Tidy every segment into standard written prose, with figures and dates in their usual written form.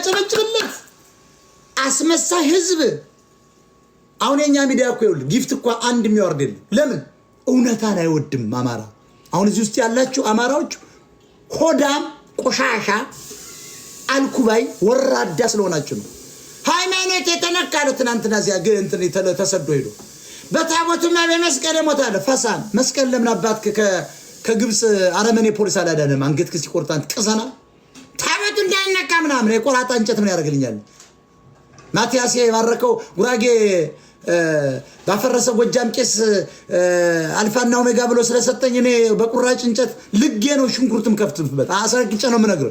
የሚያጨበጭብለት አስመሳይ ህዝብ አሁን የኛ ሚዲያ እኮ ይኸውልህ ጊፍት እኮ አንድ የሚያወርድል ለምን እውነታን አይወድም አማራ አሁን እዚህ ውስጥ ያላችሁ አማራዎች ሆዳም ቆሻሻ አልኩባይ ወራዳ ስለሆናችሁ ነው ሃይማኖት የተነካለ ትናንትና ዚያ እንትን ተሰዶ ሄዶ በታቦቱና በመስቀል ሞታለ ፈሳን መስቀል ለምን አባት ከግብጽ አረመኔ ፖሊስ አላዳነም አንገት ሲቆርጣን ቅሰና ታቦቱ እንዳይነካ ምናምን የቆራጣ እንጨት ምን ያደርግልኛል ማቲያስ የባረከው ጉራጌ ባፈረሰ ጎጃም ቄስ አልፋና ኦሜጋ ብሎ ስለሰጠኝ እኔ በቁራጭ እንጨት ልጌ ነው ሽንኩርትም ከፍትበት አሰረቅጨ ነው ምነግር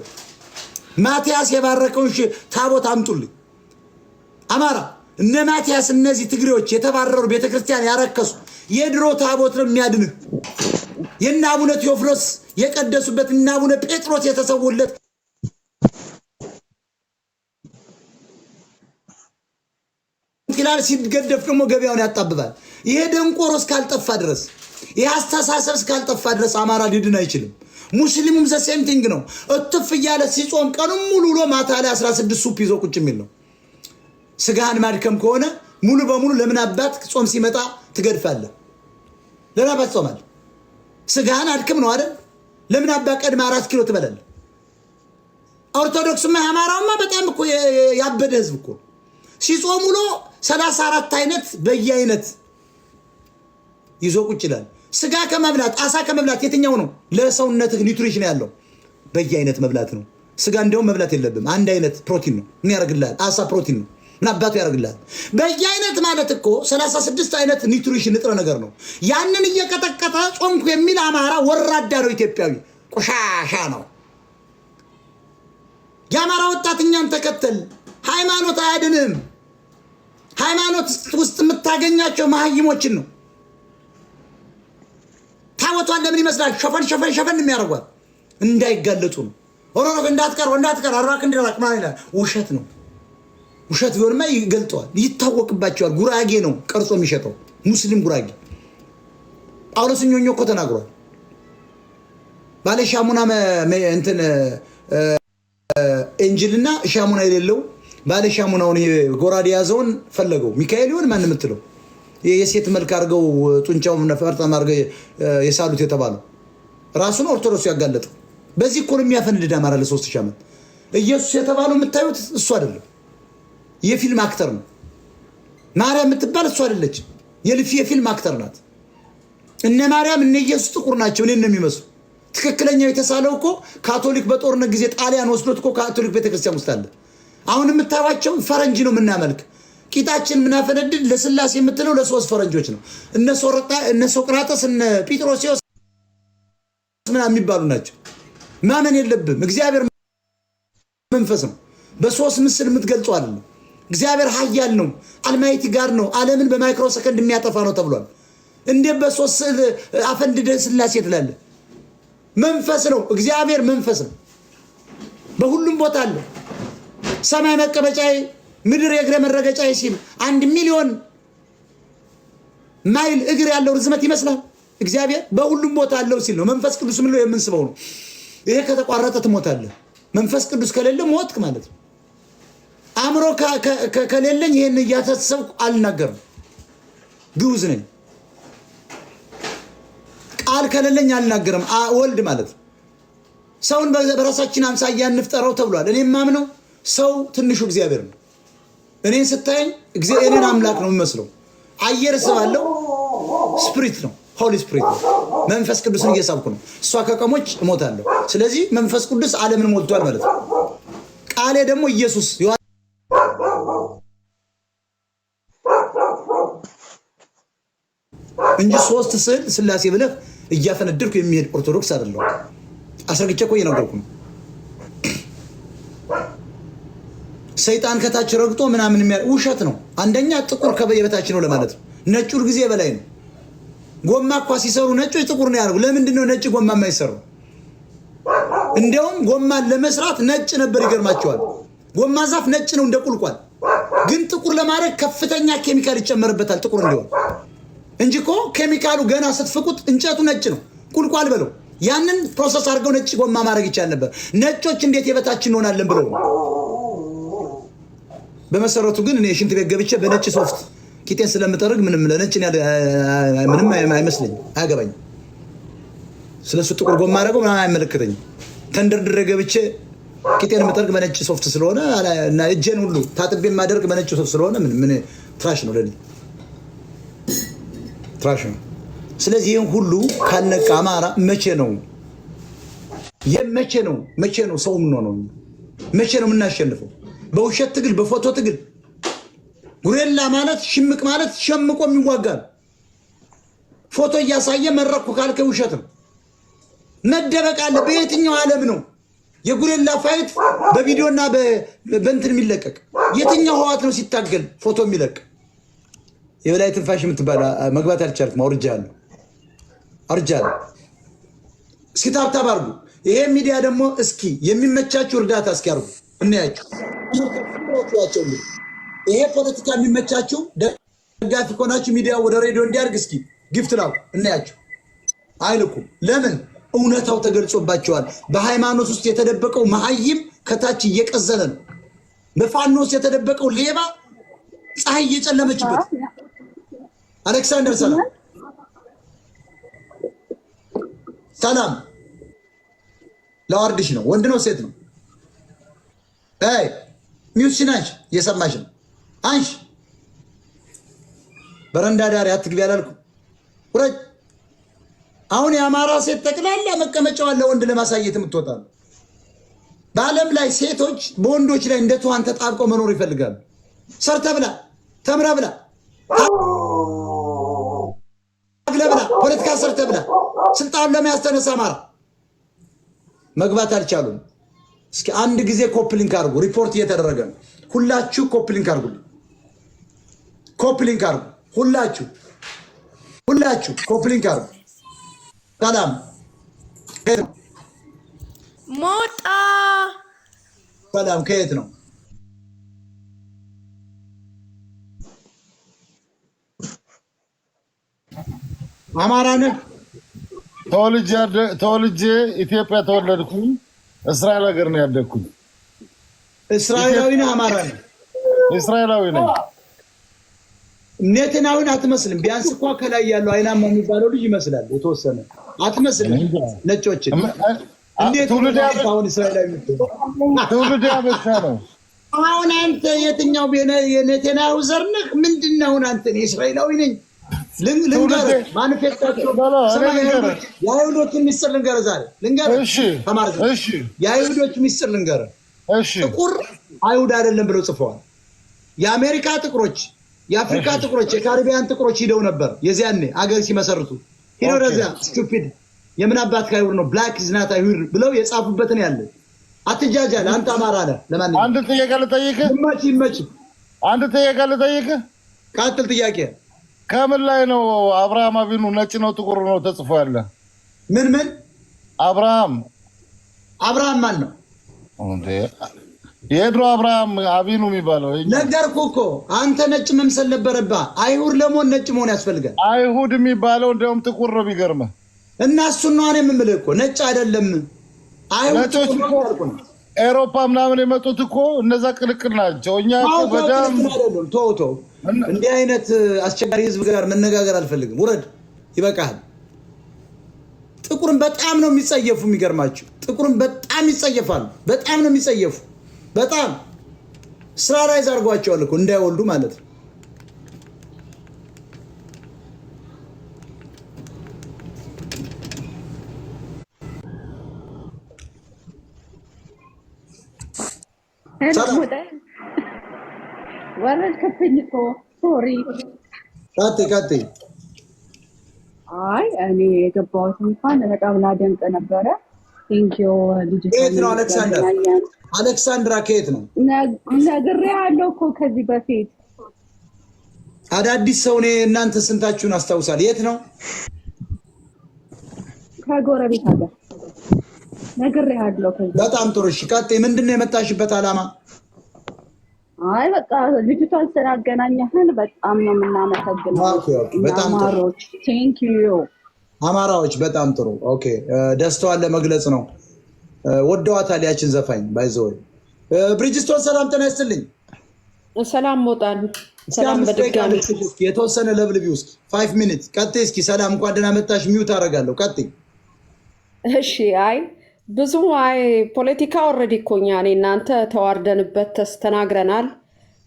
ማቲያስ የባረከው ታቦት አምጡልኝ አማራ እነ ማቲያስ እነዚህ ትግሬዎች የተባረሩ ቤተክርስቲያን ያረከሱ የድሮ ታቦት ነው የሚያድንህ የና አቡነ ቴዎፍሎስ የቀደሱበት እና አቡነ ጴጥሮስ የተሰውለት ይላል ሲገደፍ ደግሞ ገበያውን ያጣብባል ይሄ ደንቆሮ እስካልጠፋ ድረስ ይሄ አስተሳሰብ እስካልጠፋ ድረስ አማራ ሊድን አይችልም ሙስሊሙም ዘ ሴም ቲንግ ነው እጥፍ ይያለ ሲጾም ቀኑን ሙሉ ውሎ ማታ ላይ 16 ሱፕ ይዞ ቁጭ የሚል ነው ስጋን ማድከም ከሆነ ሙሉ በሙሉ ለምን አባት ጾም ሲመጣ ትገድፋለህ ለምን አባት ጾማል ስጋን አድክም ነው አይደል ለምን አባት ቀድማ 4 ኪሎ ትበላለህ ኦርቶዶክስማ አማራውማ በጣም እኮ ያበደ ህዝብ እኮ ሲጾም ውሎ 34 አይነት በየአይነት ይዞ ቁጭ ይላል ስጋ ከመብላት አሳ ከመብላት የትኛው ነው ለሰውነትህ ኒውትሪሽን ያለው በየአይነት መብላት ነው ስጋ እንደውም መብላት የለብም አንድ አይነት ፕሮቲን ነው ምን ያደርግልሃል አሳ ፕሮቲን ነው ምን አባቱ ያደርግልሃል በየአይነት ማለት እኮ 36 አይነት ኒውትሪሽን ንጥረ ነገር ነው ያንን እየቀጠቀጠ ጾምኩ የሚል አማራ ወራዳ ነው ኢትዮጵያዊ ቆሻሻ ነው የአማራ ወጣትኛን ተከተል ሃይማኖት አያድንም ሃይማኖት ውስጥ የምታገኛቸው ማህይሞችን ነው ታወቷን ለምን ይመስላል ሸፈን የሚያደርጓት እንዳይጋለጡ ነው ኦሮሮክ እንዳትቀር አራክ እንዲራቅ ማለት ነው ውሸት ነው ውሸት ቢሆንማ ይገልጠዋል ይታወቅባቸዋል ጉራጌ ነው ቀርጾ የሚሸጠው ሙስሊም ጉራጌ ጳውሎስ ኞኞ እኮ ተናግሯል ባለ ሻሙና እንትን ኢንጂልና ሻሙና የሌለው ባለ ሻሙናውን ጎራዴ ያዘውን ፈለገው ሚካኤል ይሁን ማን የምትለው የሴት መልክ አርገው ጡንቻው ነፈርጣም አርገው የሳሉት የተባለው ራሱን ኦርቶዶክስ ያጋለጠው በዚህ እኮ ነው የሚያፈንድዳ ማራ ለ3000 ዓመት ኢየሱስ የተባለው የምታዩት እሱ አይደለም የፊልም አክተር ነው ማርያም የምትባል እሱ አይደለች የፊልም አክተር ናት እነ ማርያም እነ ኢየሱስ ጥቁር ናቸው እኔን ነው የሚመስሉ ትክክለኛው የተሳለው እኮ ካቶሊክ በጦርነት ጊዜ ጣሊያን ወስዶት እኮ ካቶሊክ ቤተክርስቲያን ውስጥ አለ አሁን የምታዋቸው ፈረንጅ ነው ምናመልክ ቂጣችን ምናፈነድል ለስላሴ የምትለው ለሶስት ፈረንጆች ነው እነ ሶቅራጠስ እነ ጴጥሮስ ምናምን የሚባሉ ናቸው ማመን የለብም እግዚአብሔር መንፈስ ነው በሶስት ምስል የምትገልጸው አይደለም እግዚአብሔር ኃያል ነው አልማይቲ ጋር ነው ዓለምን በማይክሮ ሰከንድ የሚያጠፋ ነው ተብሏል እንዴ በሶስት አፈንድደ ስላሴ ትላለ መንፈስ ነው እግዚአብሔር መንፈስ ነው በሁሉም ቦታ አለ ሰማይ መቀበጫይ ምድር የእግረ መረገጫይ ሲል 1 ሚሊዮን ማይል እግር ያለው ርዝመት ይመስላል እግዚአብሔር በሁሉም ቦታ አለው ሲል ነው መንፈስ ቅዱስ ምን ነው የምንስበው ነው ይሄ ከተቋረጠ ትሞታለህ መንፈስ ቅዱስ ከሌለ ሞትክ ማለት ነው አምሮ ከሌለኝ ይሄን ያተሰብኩ አልናገርም ግውዝ ነኝ ቃል ከሌለኝ አልናገርም ወልድ ማለት ሰውን በራሳችን አምሳያ እንፍጠረው ተብሏል እኔ ማምነው ሰው ትንሹ እግዚአብሔር ነው እኔን ስታየኝ እግዚአብሔርን አምላክ ነው የሚመስለው አየር ስባለው ስፒሪት ነው ሆሊ ስፒሪት መንፈስ ቅዱስን እየሳብኩ ነው እሷ ከቀሞች እሞታለሁ ስለዚህ መንፈስ ቅዱስ ዓለምን ሞልቷል ማለት ነው ቃሌ ደግሞ ኢየሱስ እንጂ ሶስት ስላሴ ብለህ እያፈነድርኩ የሚሄድ ኦርቶዶክስ አይደለም አስረግጬ እኮ እየነገርኩ ነው ሰይጣን ከታች ረግጦ ምናምን ውሸት ነው አንደኛ ጥቁር ከበየበታች ነው ለማለት ነው ነጭ ጊዜ በላይ ነው ጎማ እኮ ሲሰሩ ነጮች ጥቁር ነው ያደርጉ ለምንድን ነው ነጭ ጎማ የማይሰሩ እንደውም ጎማን ለመስራት ነጭ ነበር ይገርማቸዋል ጎማ ዛፍ ነጭ ነው እንደቁልቋል ግን ጥቁር ለማድረግ ከፍተኛ ኬሚካል ይጨመርበታል ጥቁር እንዲሆን እንጂ እኮ ኬሚካሉ ገና ስትፍቁት እንጨቱ ነጭ ነው ቁልቋል በለው ያንን ፕሮሰስ አድርገው ነጭ ጎማ ማድረግ ይቻል ነበር ነጮች እንዴት የበታችን እንሆናለን ብለው በመሰረቱ ግን እኔ ሽንት ቤት ገብቼ በነጭ ሶፍት ቂጤን ስለምጠርግ ምንም ለነጭ ምንም አይመስለኝም፣ አያገባኝም። ስለሱ ጥቁር ጎማ አደረገው ምናምን አይመለከተኝም። ተንደርድሬ ገብቼ ቂጤን የምጠርግ በነጭ ሶፍት ስለሆነ እና እጄን ሁሉ ታጥቤ የማደርግ በነጭ ሶፍት ስለሆነ ምን ትራሽ ነው ለኔ ትራሽ ነው። ስለዚህ ይህን ሁሉ ካነቃ አማራ መቼ ነው ሰው የምንሆነው? መቼ ነው የምናሸንፈው? በውሸት ትግል፣ በፎቶ ትግል። ጉሬላ ማለት ሽምቅ ማለት ሸምቆ የሚዋጋ ነው። ፎቶ እያሳየ መረኩ ካልከ ውሸት ነው። መደበቅ አለ። በየትኛው ዓለም ነው የጉሬላ ፋይት በቪዲዮና በእንትን የሚለቀቅ? የትኛው ህዋት ነው ሲታገል ፎቶ የሚለቅ? የበላይ ትንፋሽ የምትባል መግባት አልቻልክም። አውርጃለሁ። እስኪ ታብታብ አድርጉ። ይሄ ሚዲያ ደግሞ እስኪ የሚመቻችሁ እርዳታ እስኪ አድርጉ እናያችሁ። ይሄ ፖለቲካ የሚመቻችሁ ደጋፊ ከሆናችሁ ሚዲያ ወደ ሬዲዮ እንዲያርግ እስኪ ጊፍት ላኩ እናያችሁ። አይልኩም። ለምን? እውነታው ተገልጾባቸዋል። በሃይማኖት ውስጥ የተደበቀው መሀይም ከታች እየቀዘለ ነው። በፋኖ ውስጥ የተደበቀው ሌባ ፀሐይ እየጨለመችበት። አሌክሳንደር ሰላም ለዋርድሽ ነው። ወንድ ነው ሴት ነው? ሚውት ናች። እየሰማሽ ነው? አንሽ በረንዳ ዳሪ አትግቢ አላልኩም? ውረጅ። አሁን የአማራ ሴት ጠቅላላ መቀመጫዋን ለወንድ ለማሳየት የምትወጣ ነው። በዓለም ላይ ሴቶች በወንዶች ላይ እንደ ትኋን ተጣብቀው መኖር ይፈልጋሉ። ሰርተ ብላ፣ ተምረ ብላ፣ አግለ ብላ፣ ፖለቲካ ሰርተ ብላ ስልጣን ለመያዝ ተነሳ። አማራ መግባት አልቻሉም። እስኪ አንድ ጊዜ ኮፕሊንክ አድርጉ። ሪፖርት እየተደረገ ነው። ሁላችሁ ኮፕሊንክ አድርጉ። ኮፕሊንክ አድርጉ። ሁላችሁ ኮፕሊንክ አድርጉ። ሰላም ሞጣ ሰላም ከየት ነው? አማራ ነህ? ተወልጄ ኢትዮጵያ ተወለድኩኝ። እስራኤል ሀገር ነው ያደግኩኝ። እስራኤላዊ ነህ? አማራ ነህ? እስራኤላዊ ነኝ። ኔትናዊን አትመስልም። ቢያንስ እኮ ከላይ ያለው አይናማ የሚባለው ልጅ ይመስላል። የተወሰነ አትመስልም። ነጮችን እንዴት አሁን እስራኤላዊ ትውልድ ያበሻ ነው። አሁን አንተ የትኛው የኔትናዊ ዘር ነህ? ምንድን ነው አሁን አንተ? እስራኤላዊ ነኝ ልንገርህ። ማኒፌስታቸው የአይሁዶች ሚስጥር ልንገርህ። ዛሬ ልንገርህ። የአይሁዶች ሚስጥር ልንገርህ። ጥቁር አይሁድ አይደለም ብለው ጽፈዋል። የአሜሪካ ጥቁሮች፣ የአፍሪካ ጥቁሮች፣ የካሪቢያን ጥቁሮች ሂደው ነበር የዚያኔ አገር ሲመሰርቱ ሂደው ወደዚያ ስቱፒድ የምን አባት ከአይሁድ ነው ብላክ ዝናት አይሁድ ብለው የጻፉበትን ያለ አትጃጃል። አንተ አማራ ነህ። ለማንኛውም አንድ ጥያቄ ልጠይቅህ። ይመችህ። አንድ ጥያቄ ልጠይቅህ። ቀጥል። ጥያቄ ከምን ላይ ነው አብርሃም አቢኑ ነጭ ነው ጥቁር ነው ተጽፎ ያለ? ምን አብርሃም ማን ነው እንዴ? የድሮ አብርሃም አቢኑ የሚባለው ነገርኩህ እኮ። አንተ ነጭ መምሰል ነበረብህ። አይሁድ ለመሆን ነጭ መሆን ያስፈልጋል። አይሁድ የሚባለው እንደውም ጥቁር ነው። የሚገርምህ እና እሱን ነው እኔም የምልህ እኮ ነጭ አይደለም። አይሁድ ኤሮፓ ምናምን የመጡት እኮ እነዛ ቅልቅል ናቸው። እኛ እኮ በደም ተው እንዲህ አይነት አስቸጋሪ ህዝብ ጋር መነጋገር አልፈልግም። ውረድ፣ ይበቃል። ጥቁርን በጣም ነው የሚጸየፉ። የሚገርማችሁ ጥቁርን በጣም ይጸየፋሉ። በጣም ነው የሚጸየፉ። በጣም ስራ ላይ አድርጓቸዋል እኮ እንዳይወልዱ ማለት ነው። ወረድክብኝ እኮ ሶሪ። ቀጥይ። አይ እኔ የገባሁት እንኳን በጣም ላደንቅ ነበረ። ቴንኪዩ ልጅ። ከየት ነው አሌክሳንድራ? ከየት ነው? ነግሬሃለሁ እኮ ከዚህ በፊት አዳዲስ ሰው ነኝ። እናንተ ስንታችሁን አስታውሳል? የት ነው? ከጎረቤት ሀገር ነግሬሃለሁ። በጣም ጥሩ። እሺ ቀጥይ። ምንድን ነው የመጣሽበት ዓላማ? አይ በቃ ልጅቷን ስላገናኘህን በጣም ነው የምናመሰግነው። በጣም ጥሩ ቴንክ ዩ አማራዎች። በጣም ጥሩ ኦኬ። ደስታዋን ለመግለጽ ነው። ወደዋታል ያችን ዘፋኝ ባይዘው። ብሪጅስቶን ሰላም ጤና ይስጥልኝ። ሰላም ሞጣን ሰላም በድጋሚ የተወሰነ ለብልቢ ውስጥ 5 ሚኒት ቀጥይ እስኪ ሰላም እንኳን ደህና መጣሽ ሚውት አደርጋለሁ ቀጥይ እሺ አይ ብዙ አይ ፖለቲካ ኦልሬዲ ኮኛ እኔ እናንተ ተዋርደንበት ተስተናግረናል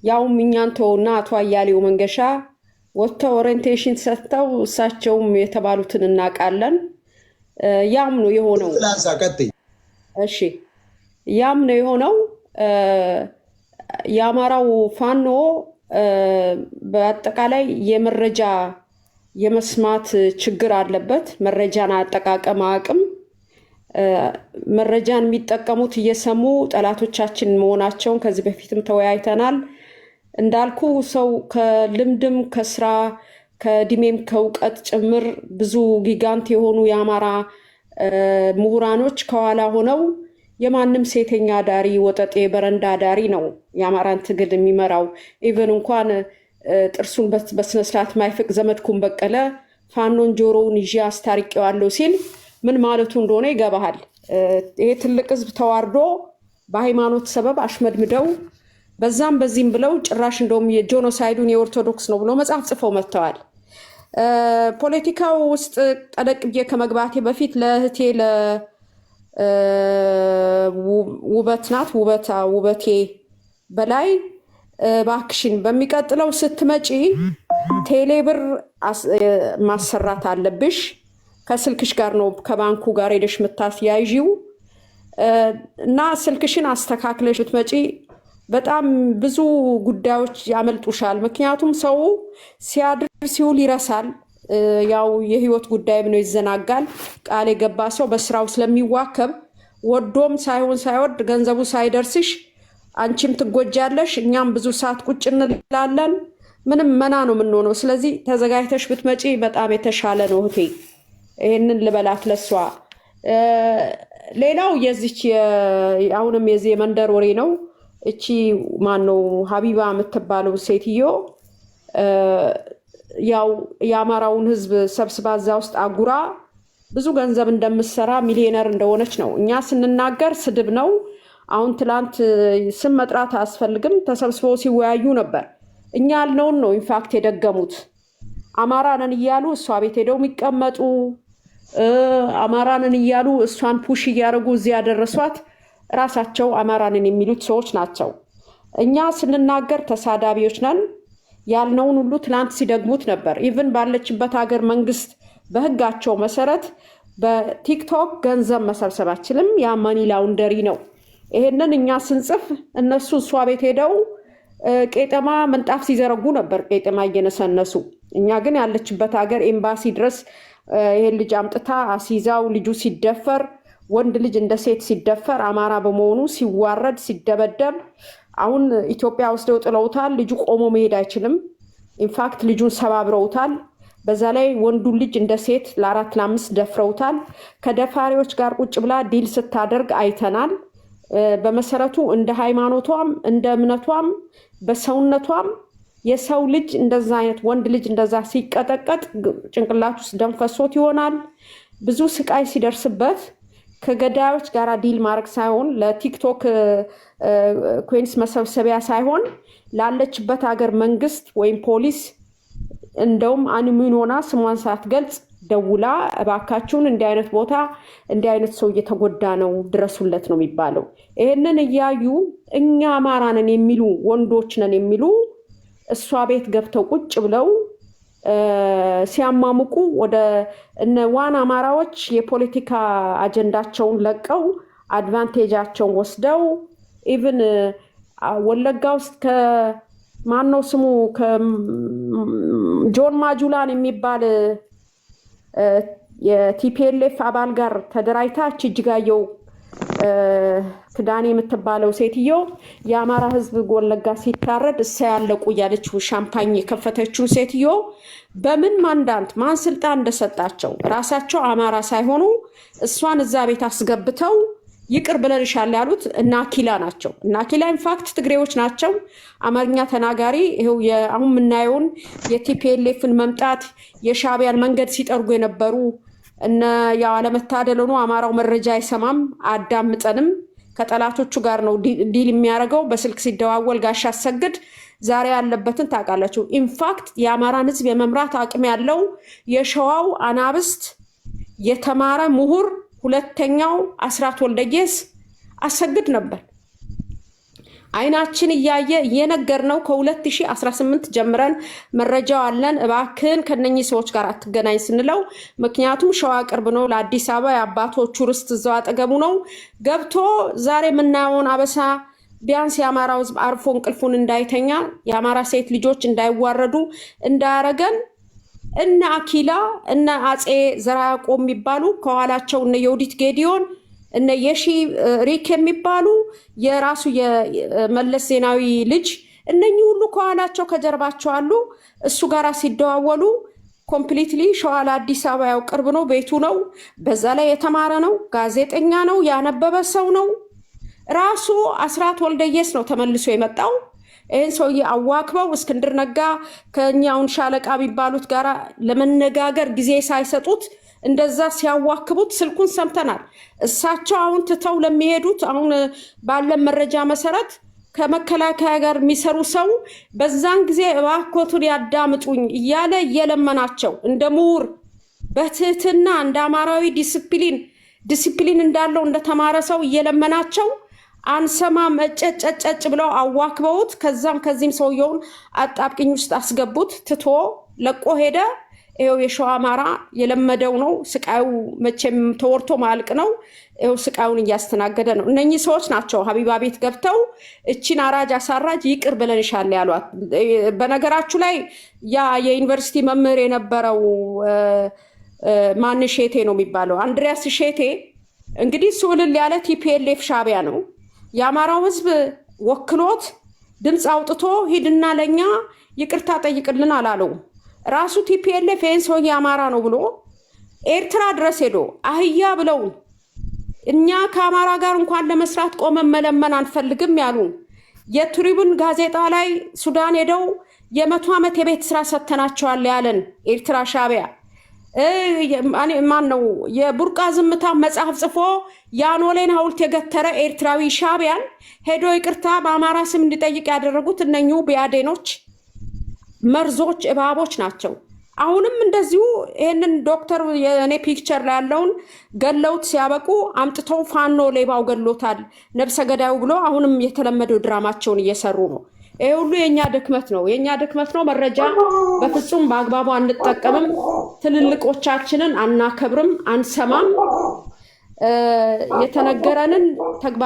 ያው እኛን ተውና አቶ አያሌው መንገሻ ወጥተው ኦሪየንቴሽን ሰጥተው እሳቸውም የተባሉትን እናውቃለን ያም ነው የሆነው ላንሳ ቀጥይ እሺ ያም ነው የሆነው የአማራው ፋኖ በአጠቃላይ የመረጃ የመስማት ችግር አለበት መረጃን አጠቃቀም አቅም መረጃን የሚጠቀሙት እየሰሙ ጠላቶቻችን መሆናቸውን ከዚህ በፊትም ተወያይተናል እንዳልኩ ሰው ከልምድም ከስራ ከዲሜም ከውቀት ጭምር ብዙ ጊጋንት የሆኑ የአማራ ምሁራኖች ከኋላ ሆነው የማንም ሴተኛ ዳሪ ወጠጤ በረንዳ ዳሪ ነው የአማራን ትግል የሚመራው ኢቨን እንኳን ጥርሱን በስነ ስርዓት ማይፍቅ ዘመድኩን በቀለ ፋኖን ጆሮውን ይዤ አስታርቄዋለሁ ሲል ምን ማለቱ እንደሆነ ይገባሃል ይሄ ትልቅ ህዝብ ተዋርዶ በሃይማኖት ሰበብ አሽመድምደው በዛም በዚህም ብለው ጭራሽ እንደውም የጄኖሳይዱን የኦርቶዶክስ ነው ብሎ መጽሐፍ ጽፈው መጥተዋል ፖለቲካው ውስጥ ጠለቅ ብዬ ከመግባቴ በፊት ለእህቴ ውበት ናት ውበቴ በላይ ባክሽን በሚቀጥለው ስትመጪ ቴሌብር ማሰራት አለብሽ ከስልክሽ ጋር ነው ከባንኩ ጋር ሄደሽ ምታስያይዢው እና ስልክሽን አስተካክለሽ ብትመጪ በጣም ብዙ ጉዳዮች ያመልጡሻል ምክንያቱም ሰው ሲያድር ሲውል ይረሳል ያው የህይወት ጉዳይ ነው ይዘናጋል ቃል የገባ ሰው በስራው ስለሚዋከብ ወዶም ሳይወድ ገንዘቡ ሳይደርስሽ አንቺም ትጎጃለሽ እኛም ብዙ ሰዓት ቁጭ እንላለን ምንም መና ነው የምንሆነው ስለዚህ ተዘጋጅተሽ ብትመጪ በጣም የተሻለ ነው እህቴ ይሄንን ልበላት ለሷ ሌላው የዚች አሁንም የዚህ መንደር ወሬ ነው እቺ ማን ነው ሀቢባ የምትባለው ሴትዮ ያው የአማራውን ህዝብ ሰብስባዛ ውስጥ አጉራ ብዙ ገንዘብ እንደምትሰራ ሚሊዮነር እንደሆነች ነው እኛ ስንናገር ስድብ ነው አሁን ትላንት ስም መጥራት አያስፈልግም ተሰብስበው ሲወያዩ ነበር እኛ ያልነውን ነው ኢንፋክት የደገሙት አማራንን እያሉ እሷ ቤት ሄደው የሚቀመጡ አማራንን እያሉ እሷን ፑሽ እያደረጉ እዚህ ያደረሷት ራሳቸው አማራንን የሚሉት ሰዎች ናቸው እኛ ስንናገር ተሳዳቢዎች ነን ያልነውን ሁሉ ትላንት ሲደግሙት ነበር ኢቭን ባለችበት ሀገር መንግስት በህጋቸው መሰረት በቲክቶክ ገንዘብ መሰብሰብ አይችልም ያ ማኒ ላውንደሪ ነው ይሄንን እኛ ስንጽፍ እነሱ እሷ ቤት ሄደው ቄጠማ መንጣፍ ሲዘረጉ ነበር ቄጠማ እየነሰነሱ እኛ ግን ያለችበት ሀገር ኤምባሲ ድረስ ይሄን ልጅ አምጥታ አሲዛው ልጁ ሲደፈር ወንድ ልጅ እንደ ሴት ሲደፈር አማራ በመሆኑ ሲዋረድ ሲደበደብ አሁን ኢትዮጵያ ወስደው ጥለውታል ልጁ ቆሞ መሄድ አይችልም ኢንፋክት ልጁን ሰባብረውታል በዛ ላይ ወንዱ ልጅ እንደ ሴት ለ4 ለ5 ደፍረውታል ከደፋሪዎች ጋር ቁጭ ብላ ዲል ስታደርግ አይተናል በመሰረቱ እንደ ሃይማኖቷም እንደ እምነቷም በሰውነቷም የሰው ልጅ እንደዛ አይነት ወንድ ልጅ እንደዛ ሲቀጠቀጥ ጭንቅላቱ ውስጥ ደም ፈሶት ይሆናል ብዙ ስቃይ ሲደርስበት ከገዳዮች ጋር ዲል ማድረግ ሳይሆን ለቲክቶክ ኩዊንስ መሰብሰቢያ ሳይሆን ላለችበት ሀገር መንግስት ወይም ፖሊስ እንደውም አንሚኖና ስሟን ሳትገልጽ ደውላ እባካችሁን እንዲህ አይነት ቦታ እንዲህ አይነት ሰው እየተጎዳ ነው ድረሱለት ነው የሚባለው ይሄንን እያዩ እኛ አማራ ነን የሚሉ ወንዶች ነን የሚሉ እሷ ቤት ገብተው ቁጭ ብለው ሲያማሙቁ ወደ እነ ዋና አማራዎች የፖለቲካ አጀንዳቸውን ለቀው አድቫንቴጃቸውን ወስደው ኢቭን ወለጋ ውስጥ ከማነው ስሙ ጆን ማጁላን የሚባል የቲፒኤልኤፍ አባል ጋር ተደራይታ እጅጋየው ክዳኔ የምትባለው ሴትዮ የአማራ ህዝብ ወለጋ ሲታረድ እሳ ያለቁ ያለች ሻምፓኝ የከፈተችው ሴትዮ በምን ማንዳንት ማን ስልጣን እንደሰጣቸው ራሳቸው አማራ ሳይሆኑ እሷን እዛ ቤት አስገብተው ይቅር ብለንሻል ያሉት እና አኪላ ናቸው እና አኪላ ኢንፋክት ትግሬዎች ናቸው አማርኛ ተናጋሪ ይሄው አሁን ምናየውን የቲፒኤልኤፍን መምጣት የሻቢያን መንገድ ሲጠርጉ የነበሩ እነ ያው አለመታደል ሆኖ አማራው መረጃ አይሰማም አዳምጠንም ከጠላቶቹ ጋር ነው ዲል የሚያደርገው። በስልክ ሲደዋወል ጋሻ አሰግድ ዛሬ ያለበትን ታውቃላችሁ። ኢንፋክት የአማራን ህዝብ የመምራት አቅም ያለው የሸዋው አናብስት የተማረ ምሁር ሁለተኛው አስራት ወልደየስ አሰግድ ነበር። አይናችን እያየ እየነገርነው ከ2018 ጀምረን መረጃው አለን። እባክህን ከነኚህ ሰዎች ጋር አትገናኝ ስንለው ምክንያቱም ሸዋ ቅርብ ነው ለአዲስ አበባ፣ የአባቶቹ ርስት እዛው አጠገቡ ነው። ገብቶ ዛሬ የምናየውን አበሳ ቢያንስ የአማራው ህዝብ አርፎ እንቅልፉን እንዳይተኛ፣ የአማራ ሴት ልጆች እንዳይዋረዱ እንዳያረገን እነ አኪላ እነ አጼ ዘርዓ ያዕቆብ የሚባሉ ከኋላቸው እነ የውዲት ጌዲዮን እነ የሺ ሪክ የሚባሉ የራሱ የመለስ ዜናዊ ልጅ እነኚህ ሁሉ ከኋላቸው ከጀርባቸው አሉ። እሱ ጋር ሲደዋወሉ ኮምፕሊትሊ ሸዋ ለአዲስ አበባ ያው ቅርብ ነው፣ ቤቱ ነው። በዛ ላይ የተማረ ነው፣ ጋዜጠኛ ነው፣ ያነበበ ሰው ነው። ራሱ አስራት ወልደየስ ነው ተመልሶ የመጣው። ይህን ሰውዬ አዋክበው እስክንድር ነጋ ከኛውን ሻለቃ የሚባሉት ጋር ለመነጋገር ጊዜ ሳይሰጡት እንደዛ ሲያዋክቡት ስልኩን ሰምተናል። እሳቸው አሁን ትተው ለሚሄዱት አሁን ባለን መረጃ መሰረት ከመከላከያ ጋር የሚሰሩ ሰው በዛን ጊዜ እባክዎትን ያዳምጡኝ እያለ እየለመናቸው እንደ ምሁር በትህትና እንደ አማራዊ ዲሲፕሊን እንዳለው እንደተማረ ሰው እየለመናቸው አንሰማም እጨጨጨጭ ብለው አዋክበውት ከዛም ከዚህም ሰውየውን አጣብቅኝ ውስጥ አስገቡት። ትቶ ለቆ ሄደ። ይኸው የሸዋ አማራ የለመደው ነው። ስቃዩ መቼም ተወርቶ ማልቅ ነው። ይኸው ስቃዩን እያስተናገደ ነው። እነኚህ ሰዎች ናቸው ሀቢባ ቤት ገብተው እቺን አራጅ አሳራጅ ይቅር ብለንሻል ያሏት። በነገራችሁ ላይ ያ የዩኒቨርሲቲ መምህር የነበረው ማን ሼቴ ነው የሚባለው አንድሪያስ ሼቴ እንግዲህ ሱልል ያለ ቲፒኤልኤፍ ሻቢያ ነው። የአማራው ህዝብ ወክሎት ድምፅ አውጥቶ ሂድና ለኛ ይቅርታ ጠይቅልን አላለው። ራሱ ቲፒኤልኤፍ ይህን ሰውዬ አማራ ነው ብሎ ኤርትራ ድረስ ሄዶ አህያ ብለው እኛ ከአማራ ጋር እንኳን ለመስራት ቆመን መለመን አንፈልግም ያሉ የትሪቡን ጋዜጣ ላይ ሱዳን ሄደው የ100 ዓመት የቤት ስራ ሰተናቸዋል ያለን ኤርትራ ሻቢያ ማን ነው? የቡርቃ ዝምታ መጽሐፍ ጽፎ ያኖሌን ሐውልት የገተረ ኤርትራዊ ሻቢያን ሄዶ ይቅርታ በአማራ ስም እንዲጠይቅ ያደረጉት እነኚሁ ቢያዴኖች መርዞች እባቦች ናቸው። አሁንም እንደዚሁ ይሄንን ዶክተር የኔ ፒክቸር ላይ ያለውን ገለውት ሲያበቁ አምጥተው ፋኖ ሌባው ገሎታል ነብሰ ገዳዩ ብሎ አሁንም የተለመደው ድራማቸውን እየሰሩ ነው። ይሄ ሁሉ የኛ ድክመት ነው፣ የኛ ድክመት ነው። መረጃ በፍጹም በአግባቡ አንጠቀምም፣ ትልልቆቻችንን አናከብርም፣ አንሰማም፣ የተነገረንን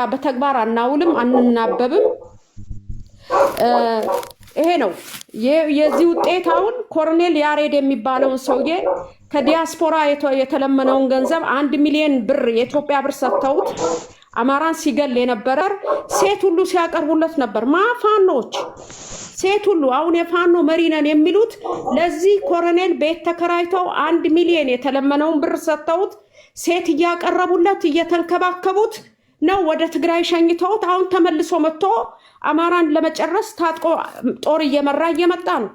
በተግባር አናውልም፣ አንናበብም። ይሄ ነው የዚህ ውጤት። አሁን ኮሎኔል ያሬድ የሚባለውን ሰውዬ ከዲያስፖራ የተለመነውን ገንዘብ 1 ሚሊዮን ብር የኢትዮጵያ ብር ሰጥተውት አማራን ሲገል የነበረ ሴት ሁሉ ሲያቀርቡለት ነበር። ፋኖች ሴት ሁሉ አሁን የፋኖ መሪ ነን የሚሉት ለዚህ ኮሎኔል ቤት ተከራይተው 1 ሚሊዮን የተለመነውን ብር ሰጥተውት ሴት እያቀረቡለት እየተንከባከቡት ነው ወደ ትግራይ ሸኝተውት አሁን ተመልሶ መጥቶ አማራን ለመጨረስ ታጥቆ ጦር እየመራ እየመጣ ነው።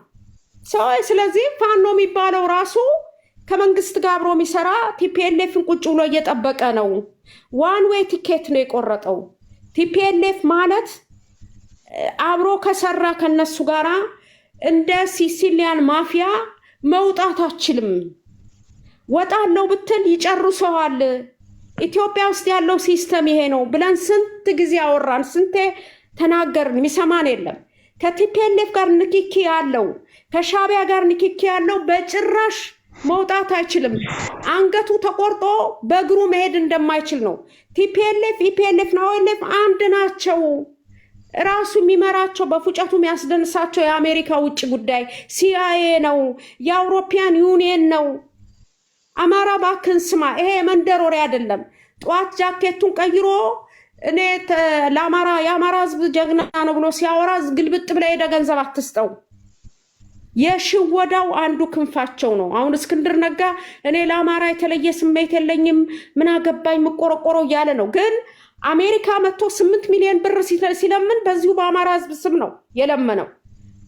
ስለዚህ ፋኖ የሚባለው ራሱ ከመንግስት ጋር አብሮ የሚሰራ ቲፒኤልኤፍን ቁጭ ብሎ እየጠበቀ ነው። ዋን ዌይ ቲኬት ነው የቆረጠው። ቲፒኤልኤፍ ማለት አብሮ ከሰራ ከነሱ ጋራ እንደ ሲሲሊያን ማፊያ መውጣት አችልም። ወጣለው ብትል ይጨርሰዋል። ኢትዮጵያ ውስጥ ያለው ሲስተም ይሄ ነው ብለን ስንት ጊዜ አወራን፣ ስንቴ ተናገርን፣ የሚሰማን የለም። ከቲፒኤልኤፍ ጋር ንክኪ ያለው ከሻቢያ ጋር ንክኪ ያለው በጭራሽ መውጣት አይችልም። አንገቱ ተቆርጦ በእግሩ መሄድ እንደማይችል ነው። ቲፒኤልኤፍ ኢፒኤልኤፍ እና ኦኤልኤፍ አንድ ናቸው። ራሱ የሚመራቸው በፉጨቱ የሚያስደንሳቸው የአሜሪካ ውጭ ጉዳይ ሲአይኤ ነው፣ የአውሮፒያን ዩኒየን ነው። አማራ ባክን ስማ፣ ይሄ መንደር ወሬ አይደለም። ጠዋት ጃኬቱን ቀይሮ እኔ የአማራ ህዝብ ጀግና ነው ብሎ ሲያወራ ግልብጥ ብለ ሄደ ገንዘብ አትስጠው። የሽወዳው አንዱ ክንፋቸው ነው። አሁን እስክንድር ነጋ እኔ ለአማራ የተለየ ስሜት የለኝም ምን አገባኝ ምቆረቆረው እያለ ነው። ግን አሜሪካ መጥቶ 8 ሚሊዮን ብር ሲለምን በዚሁ በአማራ ህዝብ ስም ነው የለመነው።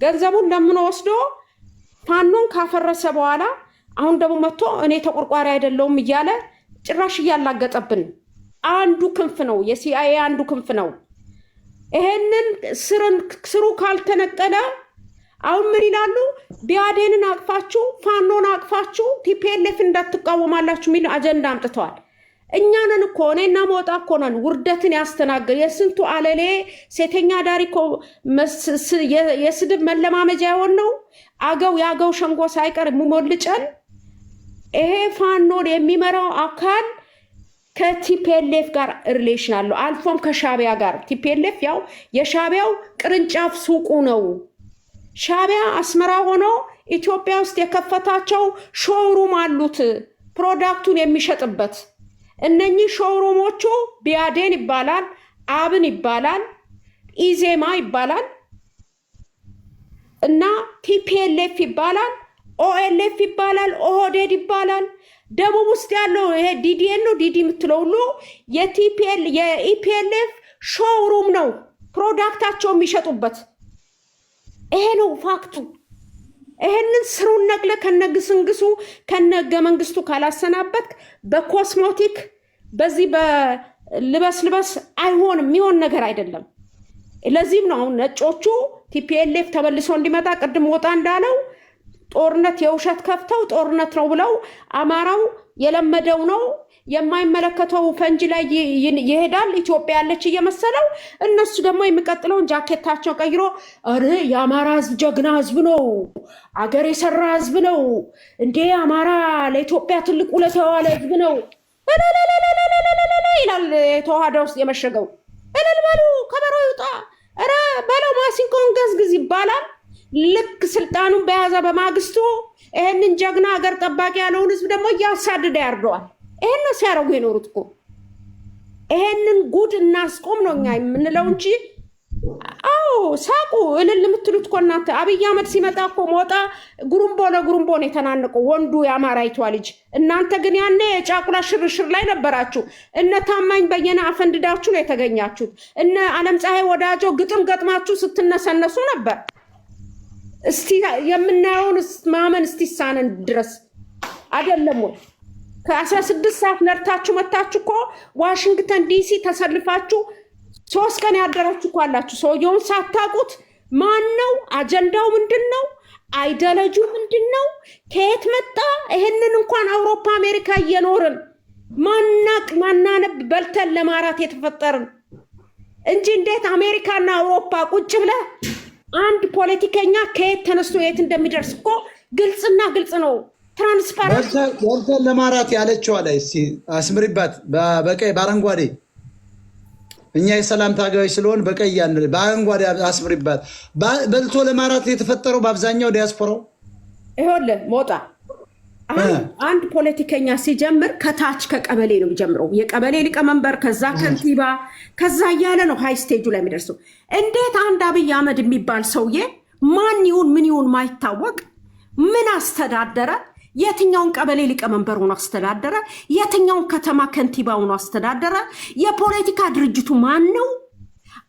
ገንዘቡን ለምኖ ወስዶ ፋኖን ካፈረሰ በኋላ አሁን ደግሞ መጥቶ እኔ ተቆርቋሪ አይደለሁም እያለ ጭራሽ እያላገጠብን አንዱ ክንፍ ነው፣ የሲአይኤ አንዱ ክንፍ ነው። ይሄንን ስሩ ካልተነቀለ አሁን ምን ይላሉ? ቢያዴንን አቅፋችሁ ፋኖን አቅፋችሁ ቲፒኤልኤፍ እንዳትቃወማላችሁ የሚል አጀንዳ አምጥተዋል። እኛንን እኮ እኔና ሞጣ እኮ ነን ውርደትን ያስተናገር የስንቱ አለሌ ሴተኛ ዳሪ እኮ የስድብ መለማመጃ የሆን ነው። የአገው ሸንጎ ሳይቀር የሚሞልጨን ይሄ ፋኖን የሚመራው አካል ከቲፒኤልኤፍ ጋር ሪሌሽን አለው፣ አልፎም ከሻቢያ ጋር። ቲፒኤልኤፍ ያው የሻቢያው ቅርንጫፍ ሱቁ ነው። ሻቢያ አስመራ ሆኖ ኢትዮጵያ ውስጥ የከፈታቸው ሾውሩም አሉት ፕሮዳክቱን የሚሸጥበት። እነኚህ ሾውሩሞቹ ቢያዴን ይባላል፣ አብን ይባላል፣ ኢዜማ ይባላል እና ቲፒኤልኤፍ ይባላል፣ ኦኤልኤፍ ይባላል፣ ኦህዴድ ይባላል። ደቡብ ውስጥ ያለው ይሄ ዲዲኤን ነው። ዲዲ የምትለው ሁሉ የኢፒኤልኤፍ ሾውሩም ነው ፕሮዳክታቸው የሚሸጡበት። ይሄ ነው ፋክቱ። ይሄንን ስሩን ነቅለ ከነግስንግሱ ከነገ መንግስቱ ካላሰናበት በኮስሞቲክ በዚህ በልበስ አይሆንም፣ የሚሆን ነገር አይደለም። ለዚህም ነው አሁን ነጮቹ ቲፒኤልኤፍ ተመልሶ እንዲመጣ ቅድም ወጣ እንዳለው ጦርነት የውሸት ከፍተው ጦርነት ነው ብለው አማራው የለመደው ነው የማይመለከተው ፈንጂ ላይ ይሄዳል ኢትዮጵያ ያለች እየመሰለው። እነሱ ደግሞ የሚቀጥለውን ጃኬታቸው ቀይሮ አረ የአማራ ህዝብ ጀግና ህዝብ ነው፣ አገር የሰራ ህዝብ ነው እንዴ፣ አማራ ለኢትዮጵያ ትልቅ ውለታ የዋለ ህዝብ ነው ይላል። የተዋሃደ ውስጥ የመሸገው እልል በሉ ከበሮ ይውጣ፣ ኧረ በለው ማሲንቆን ገዝግዝ ይባላል። ልክ ስልጣኑን በያዘ በማግስቱ ይሄንን ጀግና ሀገር ጠባቂ ያለውን ህዝብ ደግሞ እያሳደደ ያርደዋል። ይሄን ነው ሲያረጉ የኖሩት እኮ። ይሄንን ጉድ እናስቆም ነው እኛ የምንለው እንጂ አዎ ሳቁ እልል የምትሉት እኮ እናንተ። አብይ አህመድ ሲመጣ እኮ ሞጣ ጉሩምቦ ለጉሩምቦ ነው የተናነቀው ወንዱ የአማራይቷ ልጅ። እናንተ ግን ያኔ የጫቁላ ሽርሽር ላይ ነበራችሁ። እነ ታማኝ በየነ አፈንድዳችሁ ነው የተገኛችሁት። እነ አለም ፀሐይ ወዳጆ ግጥም ገጥማችሁ ስትነሰነሱ ነበር። እስቲ የምናየውን ማመን እስቲሳነን ድረስ አይደለም ወይ? ከ16 ሰዓት ነርታችሁ መታችሁ እኮ ዋሽንግተን ዲሲ ተሰልፋችሁ 3 ቀን ያደራችሁ እኮ አላችሁ። ሰውየውን ሳታውቁት ማን ነው? አጀንዳው ምንድን ነው? አይዲዮሎጂው ምንድን ነው? ከየት መጣ? ይሄንን እንኳን አውሮፓ አሜሪካ እየኖርን ማናነብ በልተን ለማራት የተፈጠርን እንጂ እንዴት አሜሪካና አውሮፓ ቁጭ ብለህ አንድ ፖለቲከኛ ከየት ተነስቶ የት እንደሚደርስ እኮ ግልጽና ግልጽ ነው። ትራንስፓረንት ወልተን ለማራት ያለችው አለ። እስቲ አስምሪባት። በቀይ በአረንጓዴ እኛ የሰላም ታጋዮች ስለሆን በቀይ ያንል በአረንጓዴ አስምሪባት። በልቶ ለማራት የተፈጠረው በአብዛኛው ዲያስፖራው ይኸውልህ ሞጣ አንድ ፖለቲከኛ ሲጀምር ከታች ከቀበሌ ነው የሚጀምረው። የቀበሌ ሊቀመንበር፣ ከዛ ከንቲባ፣ ከዛ እያለ ነው ሃይ ስቴጁ ላይ የሚደርሰው። እንዴት አንድ አብይ አህመድ የሚባል ሰውዬ ማን ይሁን ምን ይሁን ማይታወቅ ምን አስተዳደረ? የትኛውን ቀበሌ ሊቀመንበር ሆኖ አስተዳደረ? የትኛውን ከተማ ከንቲባ ሆኖ አስተዳደረ? የፖለቲካ ድርጅቱ ማን ነው?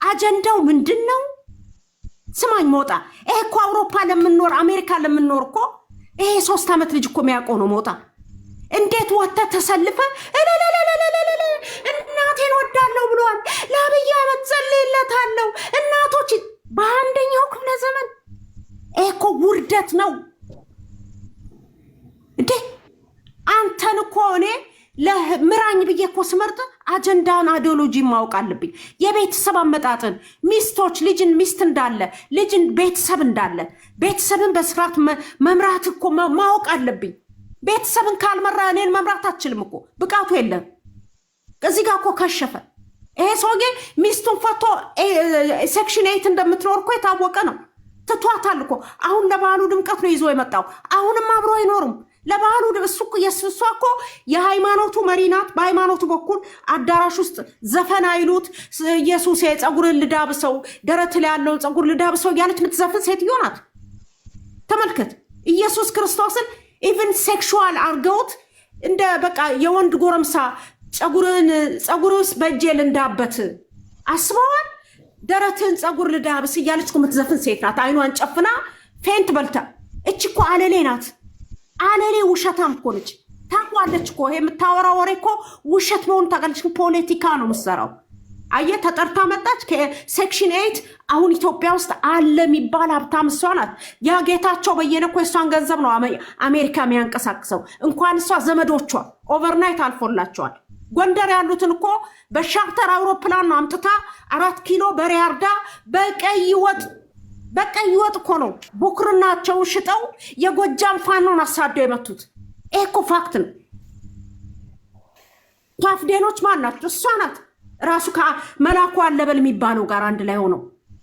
አጀንዳው ምንድን ነው? ስማኝ ሞጣ፣ ይሄ እኮ አውሮፓ ለምንኖር አሜሪካ ለምንኖር እኮ ይሄ 3 ዓመት ልጅ እኮ የሚያውቀው ነው ሞጣ። እንዴት ወጥተህ ተሰልፈ እናቴን ወዳለሁ ብሏል ለአብይ አህመድ ጸልይለታለሁ እናቶች በአንደኛው ክፍለ ዘመን። ይሄ እኮ ውርደት ነው እንዴ! አንተን እኮ እኔ ለምራኝ ብዬ እኮ ስመርጥ አጀንዳን አይዲዮሎጂ ማወቅ አለብኝ። የቤተሰብ አመጣጥን፣ ሚስቶች ልጅን ሚስት እንዳለ ልጅን ቤተሰብ እንዳለ ቤተሰብን በስርዓት መምራት እኮ ማወቅ አለብኝ። ቤተሰብን ካልመራ እኔን መምራት አትችልም እኮ ብቃቱ የለም። እዚህ ጋር እኮ ከሸፈ። ይሄ ሰውዬ ሚስቱን ፈቶ ሴክሽን 8 እንደምትኖር እኮ የታወቀ ነው። ትቷታል እኮ። አሁን ለባህሉ ድምቀት ነው ይዞ የመጣው። አሁንም አብሮ አይኖርም። ለባህሉ እሷ እኮ የሃይማኖቱ መሪ ናት። በሃይማኖቱ በኩል አዳራሽ ውስጥ ዘፈን አይሉት ኢየሱስ የፀጉርን ልዳብሰው ደረት ላይ ያለውን ፀጉር ልዳብሰው እያለች የምትዘፍን ሴትዮ ናት። ተመልከት። ኢየሱስ ክርስቶስን ኢቨን ሴክሹዋል አርገውት እንደ በቃ የወንድ ጎረምሳ ፀጉርስ በእጄ ልንዳበት አስበዋል። ደረትን ፀጉር ልዳብስ እያለች የምትዘፍን ሴት ናት። አይኗን ጨፍና ፌንት በልታ። እች እኮ አለሌ ናት። አለሌ ውሸታም እኮ ነች። ታቋለች እኮ ይሄ የምታወራው ወሬ እኮ ውሸት መሆኑ ታውቃለች። ፖለቲካ ነው የምትሰራው። አየ ተጠርታ መጣች ከሴክሽን 8 አሁን ኢትዮጵያ ውስጥ አለ የሚባል ሀብታም እሷ ናት። ያ ጌታቸው በየነ እኮ የእሷን ገንዘብ ነው አሜሪካ የሚያንቀሳቅሰው። እንኳን እሷ ዘመዶቿ ኦቨርናይት አልፎላቸዋል። ጎንደር ያሉትን እኮ በሻርተር አውሮፕላን ነው አምጥታ 4 ኪሎ በሬ አርዳ በቀይ ወጥ እኮ ነው ቡክርናቸውን ሽጠው የጎጃም ፋኖን አሳደው የመቱት። ይሄ እኮ ፋክት ነው። ፓፍዴኖች ማን ናቸው? እሷ ናት። ራሱ ከመላኩ አለበል የሚባለው ጋር አንድ ላይ ሆነው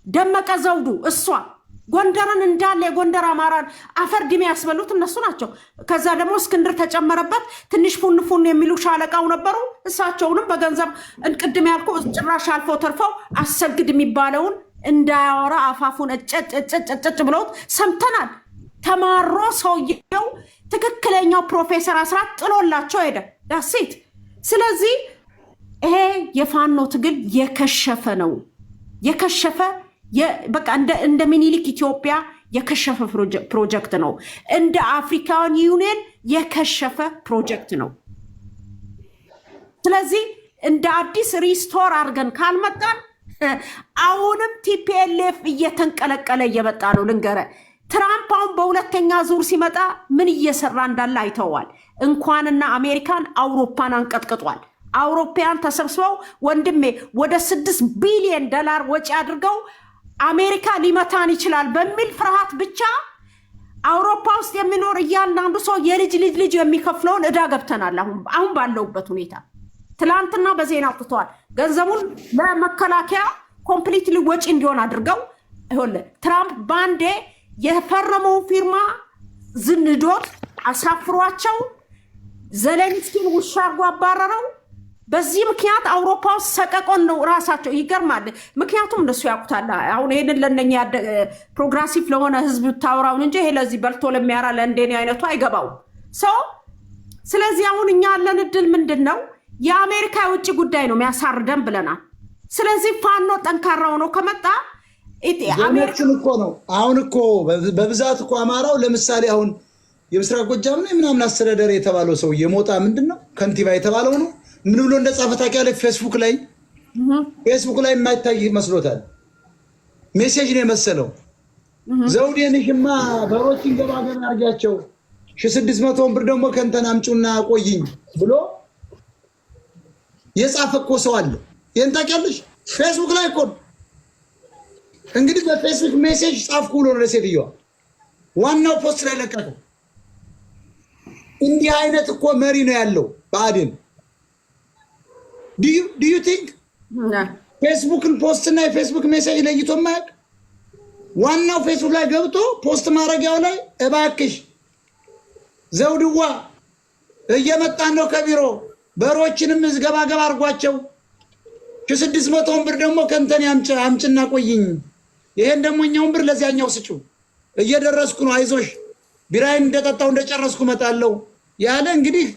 ደመቀ ዘውዱ እሷ ጎንደርን እንዳለ የጎንደር አማራን አፈር ድሜ ያስበሉት እነሱ ናቸው። ከዛ ደግሞ እስክንድር ተጨመረበት። ትንሽ ፉን የሚሉ ሻለቃው ነበሩ። እሳቸውንም በገንዘብ እንቅድም ያልኩ ጭራሽ አልፎ ተርፈው አሰግድ የሚባለውን እንዳያወራ አፋፉን እጨጭ ብለውት ሰምተናል። ተማሮ ሰውየው ትክክለኛው ፕሮፌሰር አስራት ጥሎላቸው ሄደ። ዳሴት ስለዚህ ይሄ የፋኖ ትግል የከሸፈ ነው። የከሸፈ በቃ እንደ ሚኒሊክ ኢትዮጵያ የከሸፈ ፕሮጀክት ነው። እንደ አፍሪካን ዩኒየን የከሸፈ ፕሮጀክት ነው። ስለዚህ እንደ አዲስ ሪስቶር አድርገን ካልመጣን አሁንም ቲፒኤልኤፍ እየተንቀለቀለ እየመጣ ነው። ልንገረ ትራምፕ አሁን በሁለተኛ ዙር ሲመጣ ምን እየሰራ እንዳለ አይተዋል። እንኳንና አሜሪካን አውሮፓን አንቀጥቅጧል። አውሮፓያን ተሰብስበው ወንድሜ ወደ $6 ቢሊዮን ወጪ አድርገው አሜሪካ ሊመታን ይችላል በሚል ፍርሃት ብቻ አውሮፓ ውስጥ የሚኖር እያንዳንዱ ሰው የልጅ የሚከፍለውን ዕዳ ገብተናል። አሁን ባለውበት ሁኔታ ትላንትና በዜና አውጥተዋል። ገንዘቡን ለመከላከያ ኮምፕሊትሊ ወጪ እንዲሆን አድርገው ትራምፕ ባንዴ የፈረመው ፊርማ ዝንዶት አሳፍሯቸው ዘለንስኪን ውሻ አርጎ አባረረው። በዚህ ምክንያት አውሮፓ ውስጥ ሰቀቆን ነው ራሳቸው። ይገርማል። ምክንያቱም እንደሱ ያውቁታል። አሁን ይሄንን ለነኛ ፕሮግሬሲቭ ለሆነ ህዝብ ታወራውን እንጂ ይሄ ለዚህ በልቶ ለሚያራ ለእንደኔ አይነቱ አይገባው ሰው። ስለዚህ አሁን እኛ ያለን እድል ምንድነው? የአሜሪካ የውጭ ጉዳይ ነው የሚያሳርደን ብለናል። ስለዚህ ፋኖ ጠንካራ ሆኖ ከመጣ አሜሪካን እኮ ነው አሁን እኮ በብዛት እኮ አማራው ለምሳሌ አሁን የምስራቅ ጎጃም ነው ምናምን አስተዳደር የተባለው ሰው የሞጣ ምንድነው ከንቲባ የተባለው ነው ምን ብሎ እንደጻፈ ታውቂያለሽ? ፌስቡክ ላይ የማይታይ መስሎታል። ሜሴጅ ነው የመሰለው። ዘውዴንሽማ በሮችን ገባገር አርጋቸው 1600 ብር ደግሞ ከንተን አምጪና ቆይኝ ብሎ የጻፈ እኮ ሰው አለ። ይሄን ታውቂያለሽ? ፌስቡክ ላይ እኮ እንግዲህ በፌስቡክ ሜሴጅ ጻፍኩ ብሎ ነው ለሴትዮዋ ዋናው ፖስት ላይ ለቀቀው። እንዲህ አይነት እኮ መሪ ነው ያለው ብአዴን። do you think ፌስቡክን ፖስት እና የፌስቡክ ሜሴጅ ለይቶ ማያውቅ? ዋናው ፌስቡክ ላይ ገብቶ ፖስት ማድረጊያው ላይ እባክሽ ዘውድዋ እየመጣን ነው ከቢሮ በሮችንም ገባ አርጓቸው 600 ብር ደግሞ ከንተን አምጭና ቆይኝ፣ ይሄን ደግሞ እኛውን ብር ለዚያኛው ስጩ፣ እየደረስኩ ነው፣ አይዞሽ ቢራይን እንደጠጣው እንደጨረስኩ መጣለው ያለ እንግዲህ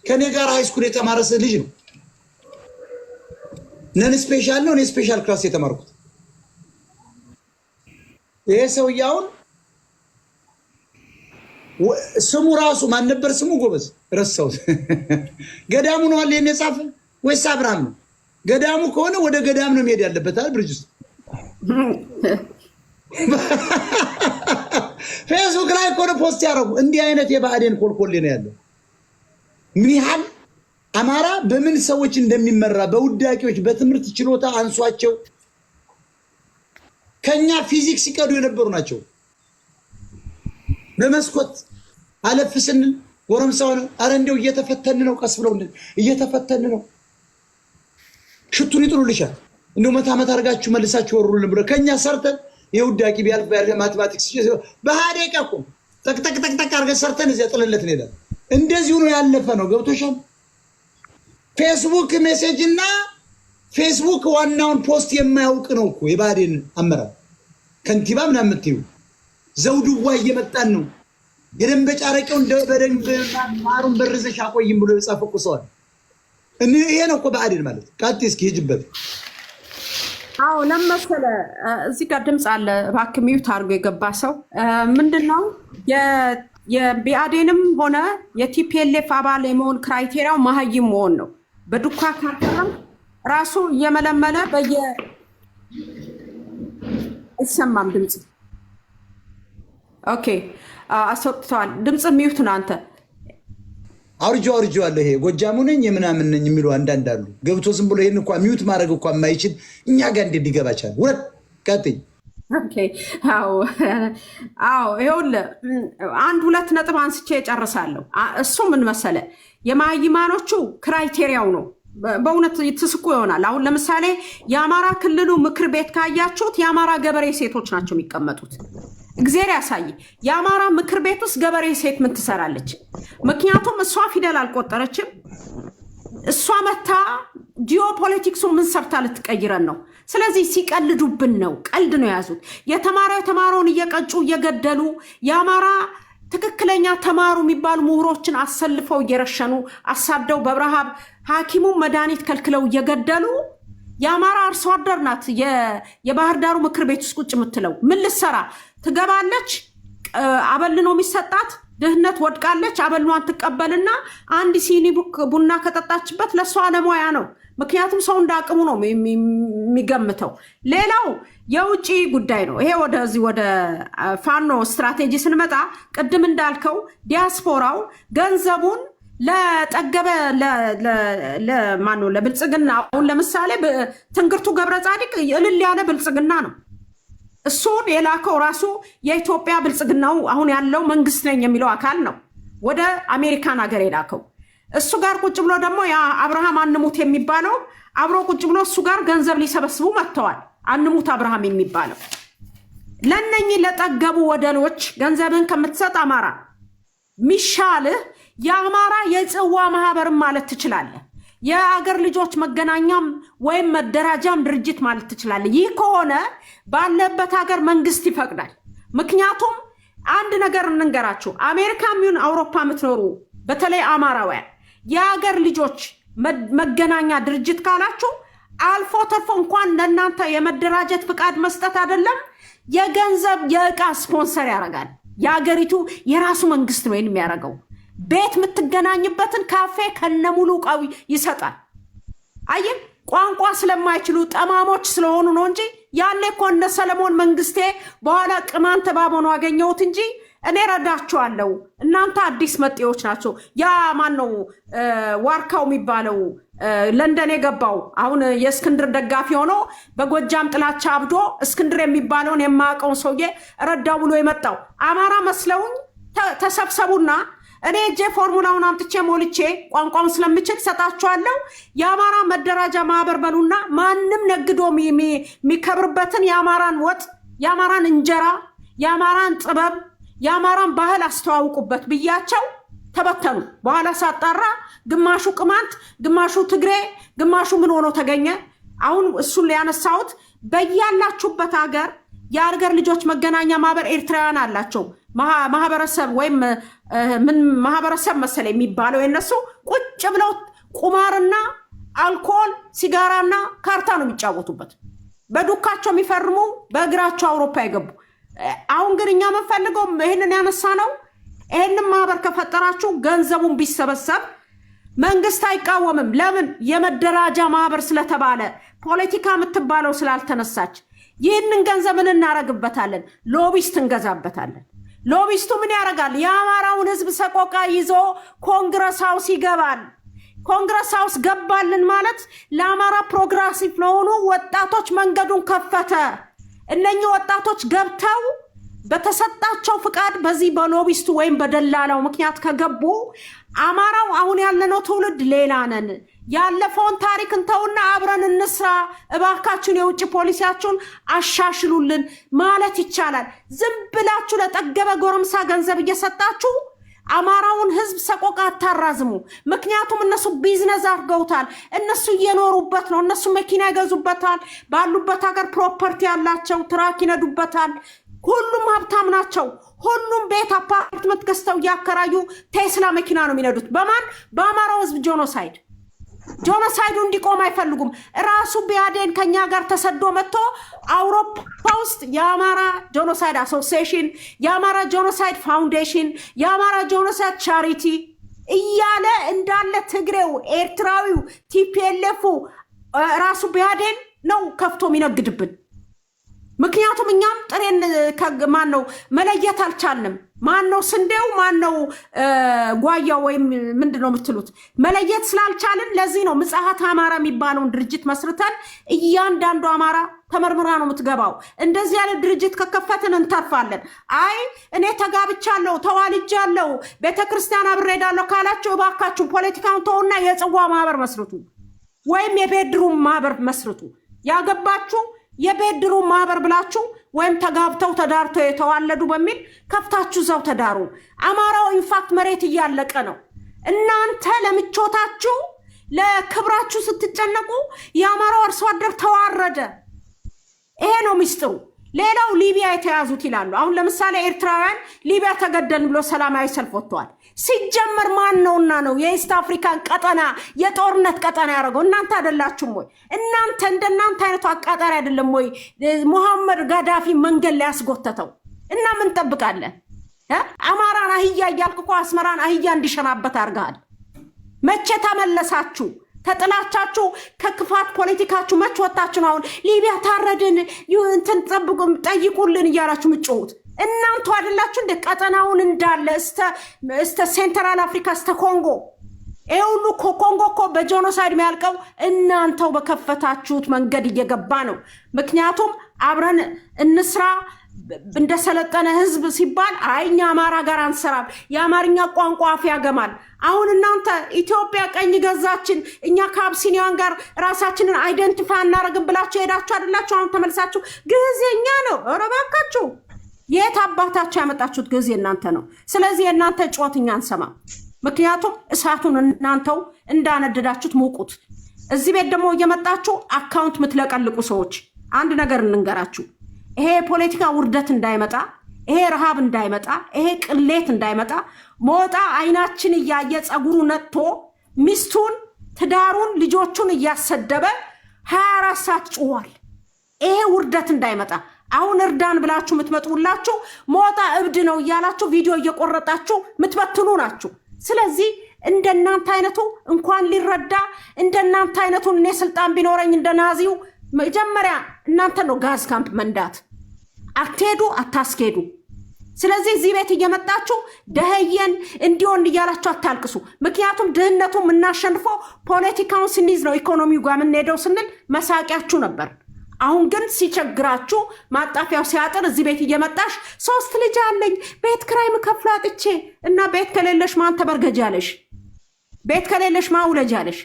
ከኔ ጋር ሃይስኩል የተማረሰ ልጅ ነው። ነን ስፔሻል ነው፣ እኔ ስፔሻል ክላስ የተማርኩት። ይሄ ሰውዬውን ስሙ ራሱ ማን ነበር ስሙ? ጎበዝ ረሳሁት። ገዳሙ ነው አለ የጻፈ ወይስ አብርሃም ነው? ገዳሙ ከሆነ ወደ ገዳም ነው መሄድ ያለበት አይደል? ብርጅስ ፌስቡክ ላይ እኮ ነው ፖስት ያደረጉ። እንዲህ አይነት የብአዴን ኮልኮሌ ነው ያለው። ምን ያህል አማራ በምን ሰዎች እንደሚመራ በውዳቂዎች በትምህርት ችሎታ አንሷቸው ከኛ ፊዚክስ ሲቀዱ የነበሩ ናቸው። በመስኮት አለፍ ስንል ጎረምሳው ነው አረ እንደው እየተፈተን ነው፣ ቀስ ብለው እየተፈተን ነው፣ ሽቱን ይጥሉልሻል፣ እንደው መታ አድርጋችሁ መልሳችሁ ወሩልን ብሎ ከኛ ሰርተን የውዳቂ ቢያልፍ ማቴማቲክስ በሃዴቃ እኮ ጠቅ አድርገን ሰርተን እዚያ ጥልለት ነው። እንደዚሁ ነው ያለፈ ነው። ገብቶሻል? ፌስቡክ ሜሴጅ እና ፌስቡክ ዋናውን ፖስት የማያውቅ ነው እኮ የብአዴን አመራር። ከንቲባ ምናምን የምትይው ዘውድዋ እየመጣን ነው የደንበጫ አረቄውን በደንብ ማሩን በርዘሽ አቆይም ብሎ የጻፈ እኮ ሰው አለ። ይሄ ነው እኮ ብአዴን ማለት። ቃጤ እስኪ ሂጅበት። አዎ ለምሳሌ እዚህ ጋር ድምፅ አለ፣ እባክህ ሚውት አድርጎ የገባ ሰው ምንድነው የቢአዴንም ሆነ የቲፒኤልኤፍ አባል የመሆን ክራይቴሪያው መሀይም መሆን ነው። በዱካ ካርታም ራሱ እየመለመለ አይሰማም ድምፅ። ኦኬ አስወጥተዋል። ድምፅ ሚዩት ነው። አንተ አውርጆ አለ። ይሄ ጎጃሙ ነኝ የምናምን ነኝ የሚሉ አንዳንድ አሉ። ገብቶ ዝም ብሎ ይሄን እንኳን ሚዩት ማድረግ እንኳን የማይችል እኛ ጋር እንዴት ሊገባ ይችላል? ሁለት ቀጥይ። አዎ ይኸውልህ አንድ ሁለት ነጥብ አንስቼ እጨርሳለሁ። እሱ ምን መሰለ የማይማኖቹ ክራይቴሪያው ነው። በእውነት ትስቁ ይሆናል። አሁን ለምሳሌ የአማራ ክልሉ ምክር ቤት ካያችሁት የአማራ ገበሬ ሴቶች ናቸው የሚቀመጡት። እግዚአብሔር ያሳይ። የአማራ ምክር ቤት ውስጥ ገበሬ ሴት ምን ትሰራለች? ምክንያቱም እሷ ፊደል አልቆጠረችም። እሷ መታ ጂኦፖለቲክሱ ምን ሰርታ ልትቀይረን ነው? ስለዚህ ሲቀልዱብን ነው። ቀልድ ነው የያዙት። የተማረውን እየቀጩ እየገደሉ የአማራ ትክክለኛ ተማሩ የሚባሉ ምሁሮችን አሰልፈው እየረሸኑ አሳደው በረሃብ ሐኪሙን መድኃኒት ከልክለው እየገደሉ የአማራ አርሶ አደር ናት የባህር ዳሩ ምክር ቤት ውስጥ ቁጭ የምትለው። ምን ልትሰራ ትገባለች? አበል ነው የሚሰጣት። ድህነት ወድቃለች። አበሏን ትቀበልና አንድ ሲኒ ቡና ከጠጣችበት ለእሷ አለሙያ ነው። ምክንያቱም ሰው እንዳቅሙ ነው የሚገምተው። ሌላው የውጭ ጉዳይ ነው። ይሄ ወደዚህ ወደ ፋኖ ስትራቴጂ ስንመጣ ቅድም እንዳልከው ዲያስፖራው ገንዘቡን ለጠገበ ለማነው ለብልጽግና። አሁን ለምሳሌ ትንግርቱ ገብረ ጻድቅ እልል ያለ ብልጽግና ነው። እሱን የላከው ራሱ የኢትዮጵያ ብልጽግናው አሁን ያለው መንግስት ነኝ የሚለው አካል ነው ወደ አሜሪካን ሀገር የላከው። እሱ ጋር ቁጭ ብሎ ደግሞ አብርሃም አንሙት የሚባለው አብሮ ቁጭ ብሎ እሱ ጋር ገንዘብ ሊሰበስቡ መጥተዋል። አንሙት አብርሃም የሚባለው ለነኚህ ለጠገቡ ወደኖች ገንዘብን ከምትሰጥ አማራ ሚሻልህ የአማራ የጽዋ ማህበርም ማለት ትችላለህ። የአገር ልጆች መገናኛም ወይም መደራጃም ድርጅት ማለት ትችላለህ። ይህ ከሆነ ባለበት ሀገር መንግስት ይፈቅዳል። ምክንያቱም አንድ ነገር እንንገራችሁ፣ አሜሪካም ይሁን አውሮፓ የምትኖሩ በተለይ አማራውያን የአገር ልጆች መገናኛ ድርጅት ካላችሁ አልፎ ተርፎ እንኳን ለእናንተ የመደራጀት ፍቃድ መስጠት አይደለም የገንዘብ የእቃ ስፖንሰር ያደርጋል። የአገሪቱ የራሱ መንግስት ነው የሚያደርገው። ቤት የምትገናኝበትን ካፌ ከነሙሉ እቃው ይሰጣል። አየህ፣ ቋንቋ ስለማይችሉ ጠማሞች ስለሆኑ ነው እንጂ ያኔ እኮ እነ ሰለሞን መንግስቴ በኋላ ቅማንት ባቦኑ አገኘሁት እንጂ እኔ ረዳችኋለሁ፣ እናንተ አዲስ መጤዎች ናቸው። ያ ማን ነው ዋርካው የሚባለው ለንደን የገባው አሁን የእስክንድር ደጋፊ ሆኖ በጎጃም ጥላቻ አብዶ እስክንድር የሚባለውን የማያውቀውን ሰውዬ ረዳው ብሎ የመጣው አማራ መስለውኝ ተሰብሰቡና እኔ እጄ ፎርሙላውን አምጥቼ ሞልቼ ቋንቋውን ስለምችል ሰጣችኋለሁ። የአማራ መደራጃ ማህበር በሉና ማንም ነግዶ የሚከብርበትን የአማራን ወጥ፣ የአማራን እንጀራ፣ የአማራን ጥበብ፣ የአማራን ባህል አስተዋውቁበት ብያቸው ተበተኑ። በኋላ ሳጣራ ግማሹ ቅማንት፣ ግማሹ ትግሬ፣ ግማሹ ምን ሆኖ ተገኘ። አሁን እሱን ያነሳሁት በያላችሁበት ሀገር የአገር ልጆች መገናኛ ማህበር ኤርትራውያን አላቸው። ማህበረሰብ ወይም ምን ማህበረሰብ መሰለ የሚባለው የነሱ ቁጭ ብለው ቁማርና አልኮል ሲጋራና ካርታ ነው የሚጫወቱበት። በዱካቸው የሚፈርሙ በእግራቸው አውሮፓ የገቡ። አሁን ግን እኛ የምንፈልገው ይህንን ያነሳ ነው። ይህንን ማህበር ከፈጠራችሁ ገንዘቡን ቢሰበሰብ መንግስት አይቃወምም። ለምን? የመደራጃ ማህበር ስለተባለ ፖለቲካ የምትባለው ስላልተነሳች። ይህንን ገንዘብን እናረግበታለን፣ ሎቢስት እንገዛበታለን። ሎቢስቱ ምን ያደርጋል? የአማራውን ህዝብ ሰቆቃ ይዞ ኮንግረስ ሃውስ ይገባል። ኮንግረስ ሃውስ ገባልን ማለት ለአማራ ፕሮግረሲቭ ለሆኑ ወጣቶች መንገዱን ከፈተ። እነኚህ ወጣቶች ገብተው በተሰጣቸው ፍቃድ በዚህ በሎቢስቱ ወይም በደላላው ምክንያት ከገቡ አማራው አሁን ያለነው ትውልድ ሌላ ነን። ያለፈውን ታሪክ እንተውና አብረን እንስራ፣ እባካችሁን የውጭ ፖሊሲያችሁን አሻሽሉልን ማለት ይቻላል። ዝም ብላችሁ ለጠገበ ጎረምሳ ገንዘብ እየሰጣችሁ አማራውን ህዝብ ሰቆቃ አታራዝሙ። ምክንያቱም እነሱ ቢዝነስ አድርገውታል። እነሱ እየኖሩበት ነው። እነሱ መኪና ይገዙበታል። ባሉበት ሀገር ፕሮፐርቲ ያላቸው ትራክ ይነዱበታል። ሁሉም ሀብታም ናቸው። ሁሉም ቤት አፓርትመንት ገዝተው እያከራዩ ቴስላ መኪና ነው የሚነዱት። በማን? በአማራው ህዝብ ጄኖሳይድ። ጆኖሳይዱ እንዲቆም አይፈልጉም። ራሱ ቢያዴን ከኛ ጋር ተሰዶ መጥቶ አውሮፓ ውስጥ የአማራ ጆኖሳይድ አሶሲዬሽን፣ የአማራ ጆኖሳይድ ፋውንዴሽን፣ የአማራ ጆኖሳይድ ቻሪቲ እያለ እንዳለ ትግሬው፣ ኤርትራዊው፣ ቲፒኤልኤፉ ራሱ ቢያዴን ነው ከፍቶ የሚነግድብን። ምክንያቱም እኛም ጥሬን ማን ነው መለየት አልቻልንም። ማን ነው ስንዴው ማን ነው ጓያው ወይም ምንድነው የምትሉት መለየት ስላልቻልን ለዚህ ነው ምጽአት አማራ የሚባለውን ድርጅት መስርተን እያንዳንዱ አማራ ተመርምራ ነው የምትገባው። እንደዚህ ያለ ድርጅት ከከፈትን እንተርፋለን። አይ እኔ ተጋብቻለሁ ተዋልጃለሁ ቤተክርስቲያን አብሬዳለሁ ካላችሁ እባካችሁ ፖለቲካውን ተውና የጽዋ ማህበር መስርቱ ወይም የቤድሩም ማህበር መስርቱ። ያገባችሁ የቤድሩ ማህበር ብላችሁ ወይም ተጋብተው ተዳርተው የተዋለዱ በሚል ከፍታችሁ ዘው ተዳሩ። አማራው ኢንፋክት መሬት እያለቀ ነው። እናንተ ለምቾታችሁ ለክብራችሁ ስትጨነቁ የአማራው አርሶ አደር ተዋረደ። ይሄ ነው ሚስጥሩ። ሌላው ሊቢያ የተያዙት ይላሉ። አሁን ለምሳሌ ኤርትራውያን ሊቢያ ተገደልን ብሎ ሰላማዊ ሰልፍ ወጥተዋል። ሲጀመር ማን ነውና ነው የኢስት አፍሪካን ቀጠና የጦርነት ቀጠና ያደረገው? እናንተ አይደላችሁም ወይ? እናንተ እንደናንተ አይነቱ አቃጣሪ አይደለም ወይ ሙሐመድ ጋዳፊ መንገድ ላይ ያስጎተተው? እና ምን ጠብቃለን? አማራን አህያ እያልክ እኮ አስመራን አህያ እንዲሸናበት አድርገሃል። መቼ ተመለሳችሁ? ተጥላቻችሁ ከክፋት ፖለቲካችሁ መች ወጣችሁ? አሁን ሊቢያ ታረድን እንትን ጠይቁልን እያላችሁ ምጮሁት እናንተ አይደላችሁ እንደ ቀጠናውን እንዳለ እስተ ሴንትራል አፍሪካ እስተ ኮንጎ ሁሉ ኮንጎ እኮ በጆኖሳይድ የሚያልቀው እናንተው በከፈታችሁት መንገድ እየገባ ነው። ምክንያቱም አብረን እንስራ እንደሰለጠነ ህዝብ ሲባል አይኛ አማራ ጋር አንሰራም፣ የአማርኛ ቋንቋ አፍ ያገማል። አሁን እናንተ ኢትዮጵያ ቀኝ ገዛችን እኛ ከአብሲኒያን ጋር ራሳችንን አይደንቲፋይ እናረግም ብላችሁ ሄዳችሁ አይደላችሁ? አሁን ተመልሳችሁ ግዕዝኛ ነው። ኧረ እባካችሁ የት አባታችሁ ያመጣችሁት ግዕዝ እናንተ ነው። ስለዚህ የእናንተ ጮትኛ አንሰማ። ምክንያቱም እሳቱን እናንተው እንዳነደዳችሁት ሙቁት። እዚህ ቤት ደግሞ እየመጣችሁ አካውንት ምትለቀልቁ ሰዎች አንድ ነገር እንንገራችሁ። ይሄ ፖለቲካ ውርደት እንዳይመጣ፣ ይሄ ረሃብ እንዳይመጣ፣ ይሄ ቅሌት እንዳይመጣ ሞጣ አይናችን እያየ ጸጉሩ ነጥቶ ሚስቱን ትዳሩን ልጆቹን እያሰደበ 24 ሰዓት ጭዋል። ይሄ ውርደት እንዳይመጣ አሁን እርዳን ብላችሁ ምትመጡላችሁ ሞጣ እብድ ነው እያላችሁ ቪዲዮ እየቆረጣችሁ ምትበትኑ ናችሁ። ስለዚህ እንደናንተ አይነቱ እንኳን ሊረዳ እንደናንተ አይነቱን እኔ ስልጣን ቢኖረኝ እንደናዚው መጀመሪያ እናንተ ነው ጋዝ ካምፕ መንዳት። አትሄዱ አታስኬዱ። ስለዚህ እዚህ ቤት እየመጣችሁ ደህየን እንዲሆን እያላችሁ አታልቅሱ። ምክንያቱም ድህነቱ የምናሸንፈው ፖለቲካውን ስንይዝ ነው። ኢኮኖሚው ጋር የምንሄደው ስንል መሳቂያችሁ ነበር። አሁን ግን ሲቸግራችሁ ማጣፊያው ሲያጥር እዚህ ቤት እየመጣሽ 3 ልጅ አለኝ ቤት ክራይ ምከፍል አጥቼ እና ቤት ከሌለሽ ማን ተበርገጃለሽ? ቤት ከሌለሽ ማውለጃለሽ?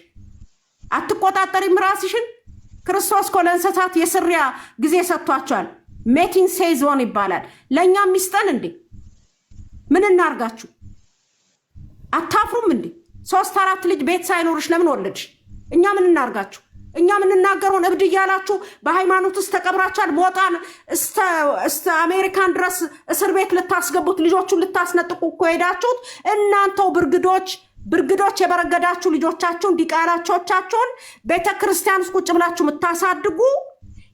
አትቆጣጠሪም ራስሽን? ክርስቶስ እኮ ለእንስሳት የስሪያ ጊዜ ሰጥቷቸዋል። ሜቲን ሴዞን ይባላል። ለእኛም ሚስጠን እንዴ? ምን እናርጋችሁ? አታፍሩም እንዴ? 3-4 ልጅ ቤት ሳይኖርሽ ለምን ወለድሽ? እኛ ምን እናርጋችሁ? እኛ ምን እናገረውን እብድ እያላችሁ በሃይማኖት ውስጥ ተቀብራችኋል። ሞጣን እስተ አሜሪካን ድረስ እስር ቤት ልታስገቡት ልጆቹን ልታስነጥቁ እኮ ሄዳችሁት እናንተው ብርግዶች የበረገዳችሁ ልጆቻችሁን ዲቃላቾቻችሁን ቤተክርስቲያን ውስጥ ቁጭ ብላችሁ የምታሳድጉ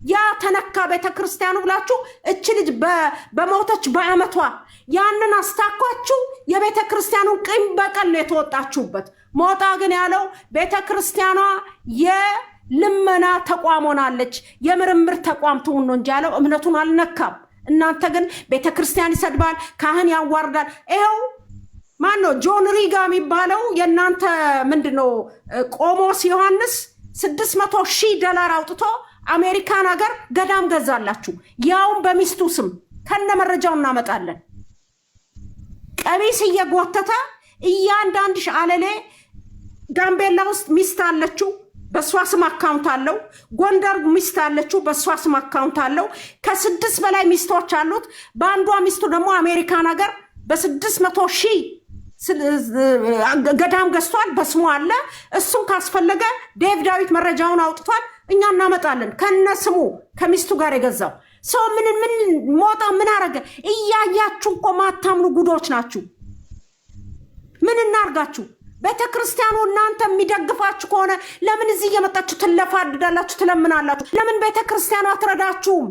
ያ ተነካ ቤተክርስቲያኑ ብላችሁ እች ልጅ በሞተች በአመቷ ያንን አስታኳችሁ የቤተክርስቲያኑን ቂም በቀል የተወጣችሁበት። ሞጣ ግን ያለው ቤተክርስቲያኗ የልመና ተቋም ሆናለች፣ የምርምር ተቋም ትሁን ነው እንጂ ያለው እምነቱን አልነካም። እናንተ ግን ቤተክርስቲያን ይሰድባል፣ ካህን ያዋርዳል። ይኸው ማን ነው ጆን ሪጋ የሚባለው የእናንተ ምንድነው ቆሞስ ዮሐንስ $600,000 አውጥቶ አሜሪካን ሀገር ገዳም ገዛላችሁ። ያውን በሚስቱ ስም ከነ መረጃው እናመጣለን። ቀሚስ እየጎተተ እያንዳንድሽ አለሌ ጋምቤላ ውስጥ ሚስት አለችው፣ በሷ ስም አካውንት አለው። ጎንደር ሚስት አለችው፣ በሷ ስም አካውንት አለው። ከ6 በላይ ሚስቶች አሉት። በአንዷ ሚስቱ ደግሞ አሜሪካን ሀገር በ600,000 ገዳም ገዝቷል፣ በስሙ አለ። እሱም ካስፈለገ ዴቭ ዳዊት መረጃውን አውጥቷል፣ እኛ እናመጣለን። ከነ ስሙ ከሚስቱ ጋር የገዛው ሰው ምን ሞጣ ምን አረገ? እያያችሁ እኮ ማታምኑ ጉዶች ናችሁ። ምን እናርጋችሁ? ቤተክርስቲያኑ እናንተ የሚደግፋችሁ ከሆነ ለምን እዚህ እየመጣችሁ ትለፋድዳላችሁ ትለምናላችሁ? ለምን ቤተክርስቲያኑ አትረዳችሁም?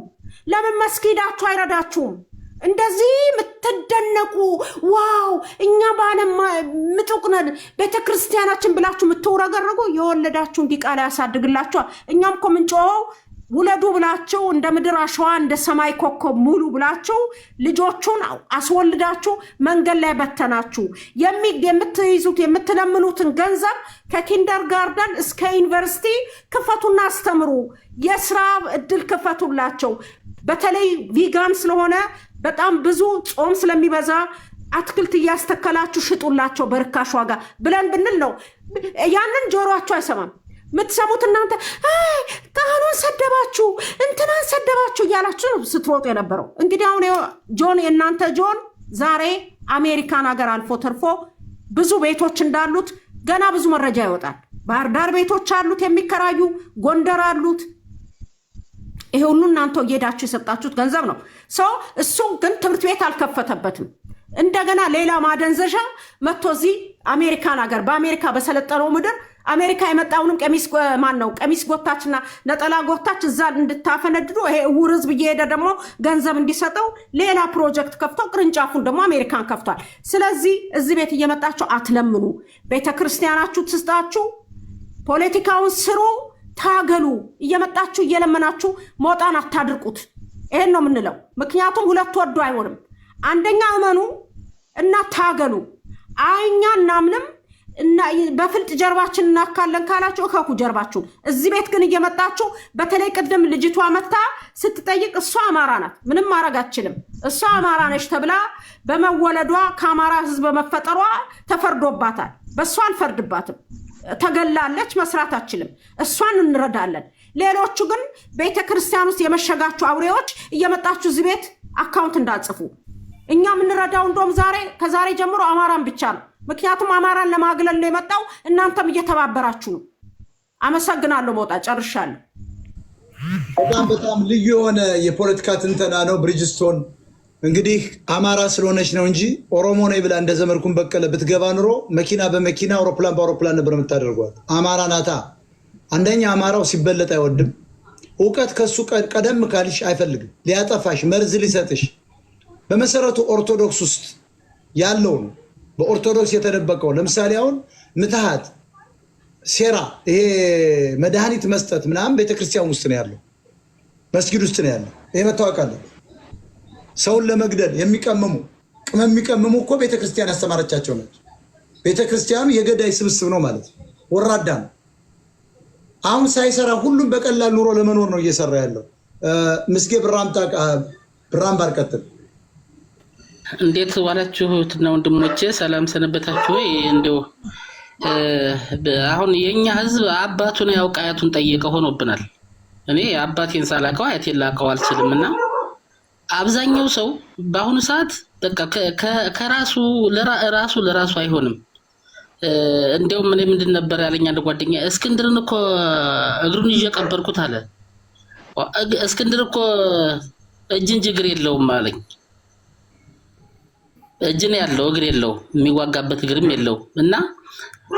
ለምን መስጊዳችሁ አይረዳችሁም? እንደዚህ የምትደነቁ ዋው እኛ ባለም ምጡቅ ነን ቤተክርስቲያናችን ብላችሁ የምትወረገረጉ የወለዳችሁን ዲቃላ ያሳድግላችኋል። እኛም እኮ ምንጮኸው ውለዱ ብላችሁ እንደ ምድር አሸዋ እንደ ሰማይ ኮከብ ሙሉ ብላችሁ ልጆቹን አስወልዳችሁ መንገድ ላይ በተናችሁ። የምትይዙት የምትለምኑትን ገንዘብ ከኪንደር ጋርደን እስከ ዩኒቨርሲቲ ክፈቱና አስተምሩ። የስራ እድል ክፈቱላቸው። በተለይ ቪጋን ስለሆነ በጣም ብዙ ጾም ስለሚበዛ አትክልት እያስተከላችሁ ሽጡላቸው በርካሽ ዋጋ ብለን ብንል ነው ያንን ጆሮአችሁ አይሰማም። ምትሰሙት እናንተ ካህኑን ሰደባችሁ እንትናን ሰደባችሁ እያላችሁ ስትሮጡ የነበረው። እንግዲህ አሁን ጆን የእናንተ ጆን ዛሬ አሜሪካን ሀገር አልፎ ተርፎ ብዙ ቤቶች እንዳሉት ገና ብዙ መረጃ ይወጣል። ባህር ዳር ቤቶች አሉት የሚከራዩ፣ ጎንደር አሉት። ይሄ ሁሉ እናንተ እየሄዳችሁ የሰጣችሁት ገንዘብ ነው። እሱ ግን ትምህርት ቤት አልከፈተበትም። እንደገና ሌላ ማደንዘዣ መጥቶ እዚህ አሜሪካን ሀገር በአሜሪካ በሰለጠነው ምድር አሜሪካ የመጣውንም ቀሚስ ጎታችና ነጠላ ጎታች እዛ እንድታፈነድዱ ይሄ እውር ህዝብ እየሄደ ደግሞ ገንዘብ እንዲሰጠው ሌላ ፕሮጀክት ከፍተው ቅርንጫፉን ደግሞ አሜሪካን ከፍቷል። ስለዚህ እዚህ ቤት እየመጣችሁ አትለምኑ። ቤተክርስቲያናችሁ ትስጣችሁ፣ ፖለቲካውን ስሩ፣ ታገሉ። እየመጣችሁ እየለመናችሁ ሞጣን አታድርቁት። ይሄን ነው የምንለው። ምክንያቱም ሁለት ወዶ አይሆንም። አንደኛ እመኑ እና ታገሉ። አይኛ እናምንም እና በፍልጥ ጀርባችን እናካለን ካላችሁ እከኩ ጀርባችሁ። እዚህ ቤት ግን እየመጣችሁ በተለይ ቅድም ልጅቷ መታ ስትጠይቅ እሷ አማራ ናት፣ ምንም ማድረግ አትችልም። እሷ አማራ ነች ተብላ በመወለዷ ከአማራ ህዝብ በመፈጠሯ ተፈርዶባታል። በእሷ አንፈርድባትም። ተገላለች፣ መስራት አትችልም። እሷን እንረዳለን። ሌሎቹ ግን ቤተክርስቲያን ውስጥ የመሸጋችሁ አውሬዎች እየመጣችሁ እዚህ ቤት አካውንት እንዳጽፉ። እኛ የምንረዳው እንደውም ከዛሬ ጀምሮ አማራን ብቻ ነው። ምክንያቱም አማራን ለማግለል ነው የመጣው። እናንተም እየተባበራችሁ ነው። አመሰግናለሁ። ሞጣ ጨርሻለሁ። በጣም ልዩ የሆነ የፖለቲካ ትንተና ነው። ብሪጅስቶን እንግዲህ አማራ ስለሆነች ነው እንጂ ኦሮሞ ነኝ ብላ እንደ ዘመድኩን በቀለ ብትገባ ኑሮ መኪና በመኪና አውሮፕላን በአውሮፕላን ነበር የምታደርጓት። አማራ ናታ። አንደኛ አማራው ሲበለጥ አይወድም። እውቀት ከሱ ቀደም ካልሽ አይፈልግም። ሊያጠፋሽ መርዝ ሊሰጥሽ በመሰረቱ ኦርቶዶክስ ውስጥ ያለው ነው። በኦርቶዶክስ የተደበቀው ለምሳሌ አሁን ምትሃት፣ ሴራ፣ ይሄ መድኃኒት መስጠት ምናምን ቤተክርስቲያን ውስጥ ነው ያለው፣ መስጊድ ውስጥ ነው ያለው። ይሄ መታወቅ አለበት። ሰውን ለመግደል የሚቀመሙ እኮ ቤተክርስቲያን ያስተማረቻቸው ነች። ቤተክርስቲያኑ የገዳይ ስብስብ ነው ማለት ነው። ወራዳ ነው። አሁን ሳይሰራ ሁሉም በቀላል ኑሮ ለመኖር ነው እየሰራ ያለው። ምስጌ ብራም ባርቀጥል እንዴት ዋላችሁትና ወንድሞቼ ሰላም ሰነበታችሁ ወይ? እንደው አሁን የኛ ህዝብ አባቱን ያውቅ አያቱን ጠየቀ ሆኖብናል። እኔ አባቴን ሳላቀው አያቴን ላቀው አልችልምና አብዛኛው ሰው በአሁኑ ሰዓት በቃ ከራሱ ለራሱ አይሆንም። እንደውም ምን ምንድን ነበር ያለኝ አንድ ጓደኛ፣ እስክንድርን እኮ እግሩን ይዤ ቀበርኩት አለ። እስክንድር እኮ እጅ እንጂ እግር የለውም አለኝ። እጅ ነው ያለው እግር የለው፣ የሚዋጋበት እግርም የለው። እና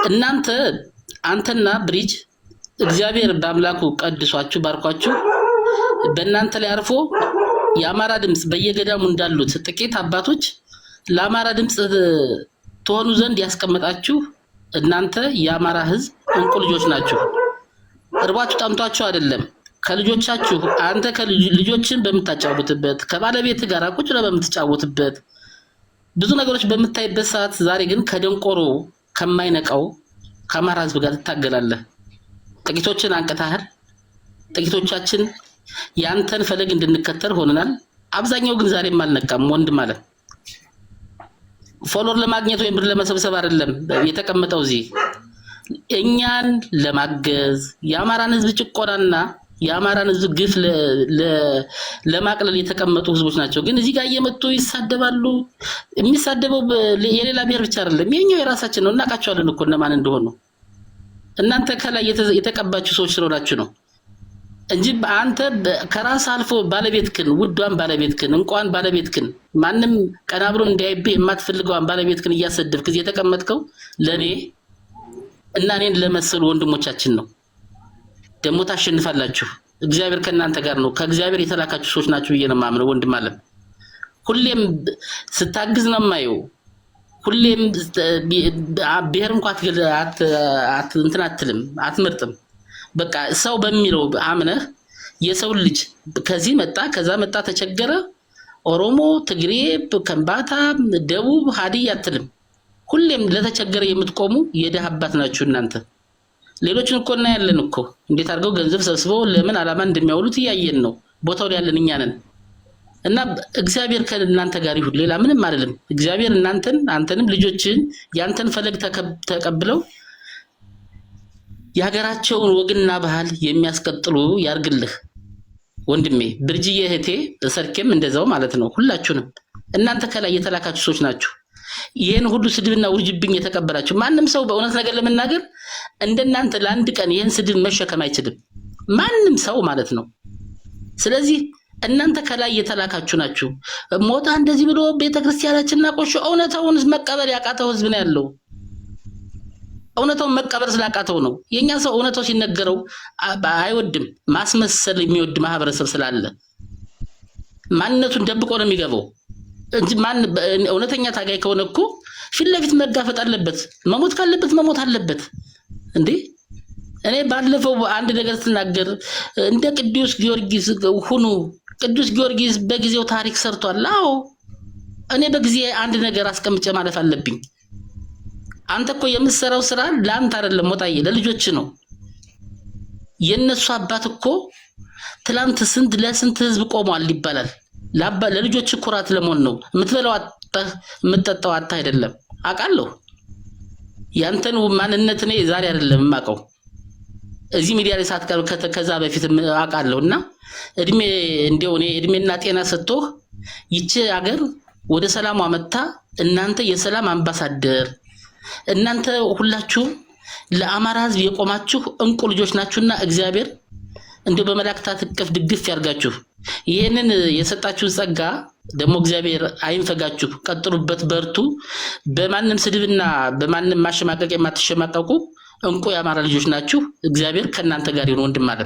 እናንተ አንተና ብሪጅ እግዚአብሔር በአምላኩ ቀድሷችሁ ባርኳችሁ በእናንተ ላይ አርፎ የአማራ ድምጽ በየገዳሙ እንዳሉት ጥቂት አባቶች ለአማራ ድምጽ ትሆኑ ዘንድ ያስቀመጣችሁ እናንተ የአማራ ህዝብ እንቁ ልጆች ናችሁ። እርባችሁ ጠምቷችሁ አይደለም። ከልጆቻችሁ አንተ ከልጆችን በምታጫውቱበት ከባለቤት ጋር ቁጭ ብለህ በምትጫወቱበት ብዙ ነገሮች በምታይበት ሰዓት ዛሬ ግን ከደንቆሮ ከማይነቃው ከአማራ ህዝብ ጋር ትታገላለህ። ጥቂቶችን አንቀታህል። ጥቂቶቻችን ያንተን ፈለግ እንድንከተል ሆነናል። አብዛኛው ግን ዛሬም አልነቃም። ወንድ ማለት ፎሎወር ለማግኘት ወይም ብር ለመሰብሰብ አይደለም የተቀመጠው እዚህ እኛን ለማገዝ የአማራን ህዝብ ጭቆናና የአማራን ህዝብ ግፍ ለማቅለል የተቀመጡ ህዝቦች ናቸው። ግን እዚህ ጋር እየመጡ ይሳደባሉ። የሚሳደበው የሌላ ብሔር ብቻ አይደለም፣ የኛው የራሳችን ነው። እናቃቸዋለን እኮ እነማን እንደሆኑ። እናንተ ከላይ የተቀባችሁ ሰዎች ስለሆናችሁ ነው እንጂ አንተ ከራስ አልፎ ባለቤትክን፣ ውዷን ባለቤትክን፣ እንኳን ባለቤትክን ማንም ቀና ብሎ እንዳይብህ የማትፈልገዋን ባለቤትክን እያሰደብክ እዚህ የተቀመጥከው ለኔ እና እኔን ለመሰሉ ወንድሞቻችን ነው። ደግሞ ታሸንፋላችሁ። እግዚአብሔር ከእናንተ ጋር ነው። ከእግዚአብሔር የተላካችሁ ሰዎች ናችሁ ብዬ ነው የማምነው። ወንድም አለ ሁሌም ስታግዝ ነው የማየው። ሁሌም ብሔር እንኳን እንትን አትልም አትመርጥም። በቃ ሰው በሚለው አምነህ የሰው ልጅ ከዚህ መጣ ከዛ መጣ ተቸገረ፣ ኦሮሞ፣ ትግሬ፣ ከምባታ፣ ደቡብ፣ ሀዲያ አትልም። ሁሌም ለተቸገረ የምትቆሙ የደሃ አባት ናችሁ እናንተ። ሌሎችን እኮ እናያለን እኮ እንዴት አድርገው ገንዘብ ሰብስበው ለምን ዓላማ እንደሚያውሉት እያየን ነው። ቦታው ላይ ያለን እኛ ነን። እና እግዚአብሔር ከእናንተ ጋር ይሁን። ሌላ ምንም አይደለም። እግዚአብሔር አንተንም ልጆችን ያንተን ፈለግ ተቀብለው የሀገራቸውን ወግና ባህል የሚያስቀጥሉ ያርግልህ ወንድሜ። ብርጅዬ እህቴ፣ ሰርኬም እንደዛው ማለት ነው። ሁላችሁንም እናንተ ከላይ የተላካችሁ ሰዎች ናችሁ። ይሄን ሁሉ ስድብና ውርጅብኝ የተቀበላችሁ ማንም ሰው በእውነት ነገር ለመናገር እንደናንተ ለአንድ ቀን ይሄን ስድብ መሸከም አይችልም፣ ማንም ሰው ማለት ነው። ስለዚህ እናንተ ከላይ የተላካችሁ ናችሁ። ሞታ እንደዚህ ብሎ ቤተክርስቲያናችንና ቆሾ እውነታውን መቀበል ያቃተው ህዝብ ነው ያለው። እውነታውን መቀበል ስላቃተው ነው። የኛ ሰው እውነታው ሲነገረው አይወድም። ማስመሰል የሚወድ ማህበረሰብ ስላለ ማንነቱን ደብቆ ነው የሚገባው እንጂ እውነተኛ ታጋይ ከሆነ እኮ ፊት ለፊት መጋፈጥ አለበት። መሞት ካለበት መሞት አለበት እንዴ። እኔ ባለፈው አንድ ነገር ተናገር እንደ ቅዱስ ጊዮርጊስ ሁኑ። ቅዱስ ጊዮርጊስ በጊዜው ታሪክ ሰርቷል። አዎ እኔ በጊዜ አንድ ነገር አስቀምጬ ማለፍ አለብኝ። አንተ እኮ የምትሰራው ስራ ለአንተ አይደለም ሞታዬ፣ ለልጆች ነው። የነሱ አባት እኮ ትላንት ለስንት ህዝብ ቆሟል ይባላል። ለልጆች ኩራት ለመሆን ነው። የምትበላው አጣህ የምትጠጣው አጣህ አይደለም። አውቃለሁ ያንተን ማንነት እኔ ዛሬ አይደለም የማውቀው፣ እዚህ ሚዲያ ላይ ሳትቀር ከዛ በፊት አውቃለሁና እድሜ እኔ እድሜና ጤና ሰጥቶህ ይቺ ሀገር ወደ ሰላም አመጣ። እናንተ የሰላም አምባሳደር፣ እናንተ ሁላችሁም ለአማራ ህዝብ የቆማችሁ እንቁ ልጆች ናችሁና እግዚአብሔር እንደው በመላእክታት እቅፍ ድግፍ ያርጋችሁ። ይሄንን የሰጣችሁ ጸጋ ደግሞ እግዚአብሔር አይንፈጋችሁ። ቀጥሉበት፣ በርቱ። በማንም ስድብና በማንም ማሸማቀቅ የማትሸማቀቁ እንቁ የአማራ ልጆች ናችሁ። እግዚአብሔር ከእናንተ ጋር ይሁን። ወንድም አለ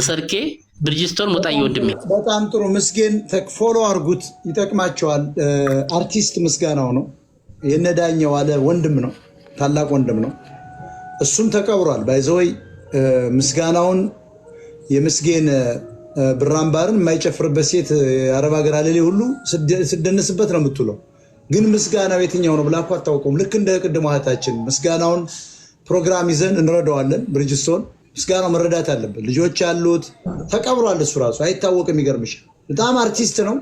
ሰርኬ ብርጅስቶን ሞጣዬ ወንድሜ በጣም ጥሩ። ምስጌን ፎሎ አርጉት፣ ይጠቅማቸዋል። አርቲስት ምስጋናው ነው የነዳኘው አለ ወንድም ነው፣ ታላቅ ወንድም ነው። እሱም ተቀብሯል። ባይዘወይ ምስጋናውን የምስጌን ብራምባርን የማይጨፍርበት ሴት የአረብ ሀገር አለሌ ሁሉ ስደንስበት ነው የምትውለው። ግን ምስጋናው የትኛው ነው ብላ እኮ አታውቀውም። ልክ እንደ ቅድሞ እህታችን ምስጋናውን ፕሮግራም ይዘን እንረዳዋለን። ብርጅስቶን ምስጋናው መረዳት አለበት። ልጆች ያሉት ተቀብሯል። እሱ ራሱ አይታወቅም። ይገርምሻል። በጣም አርቲስት ነው።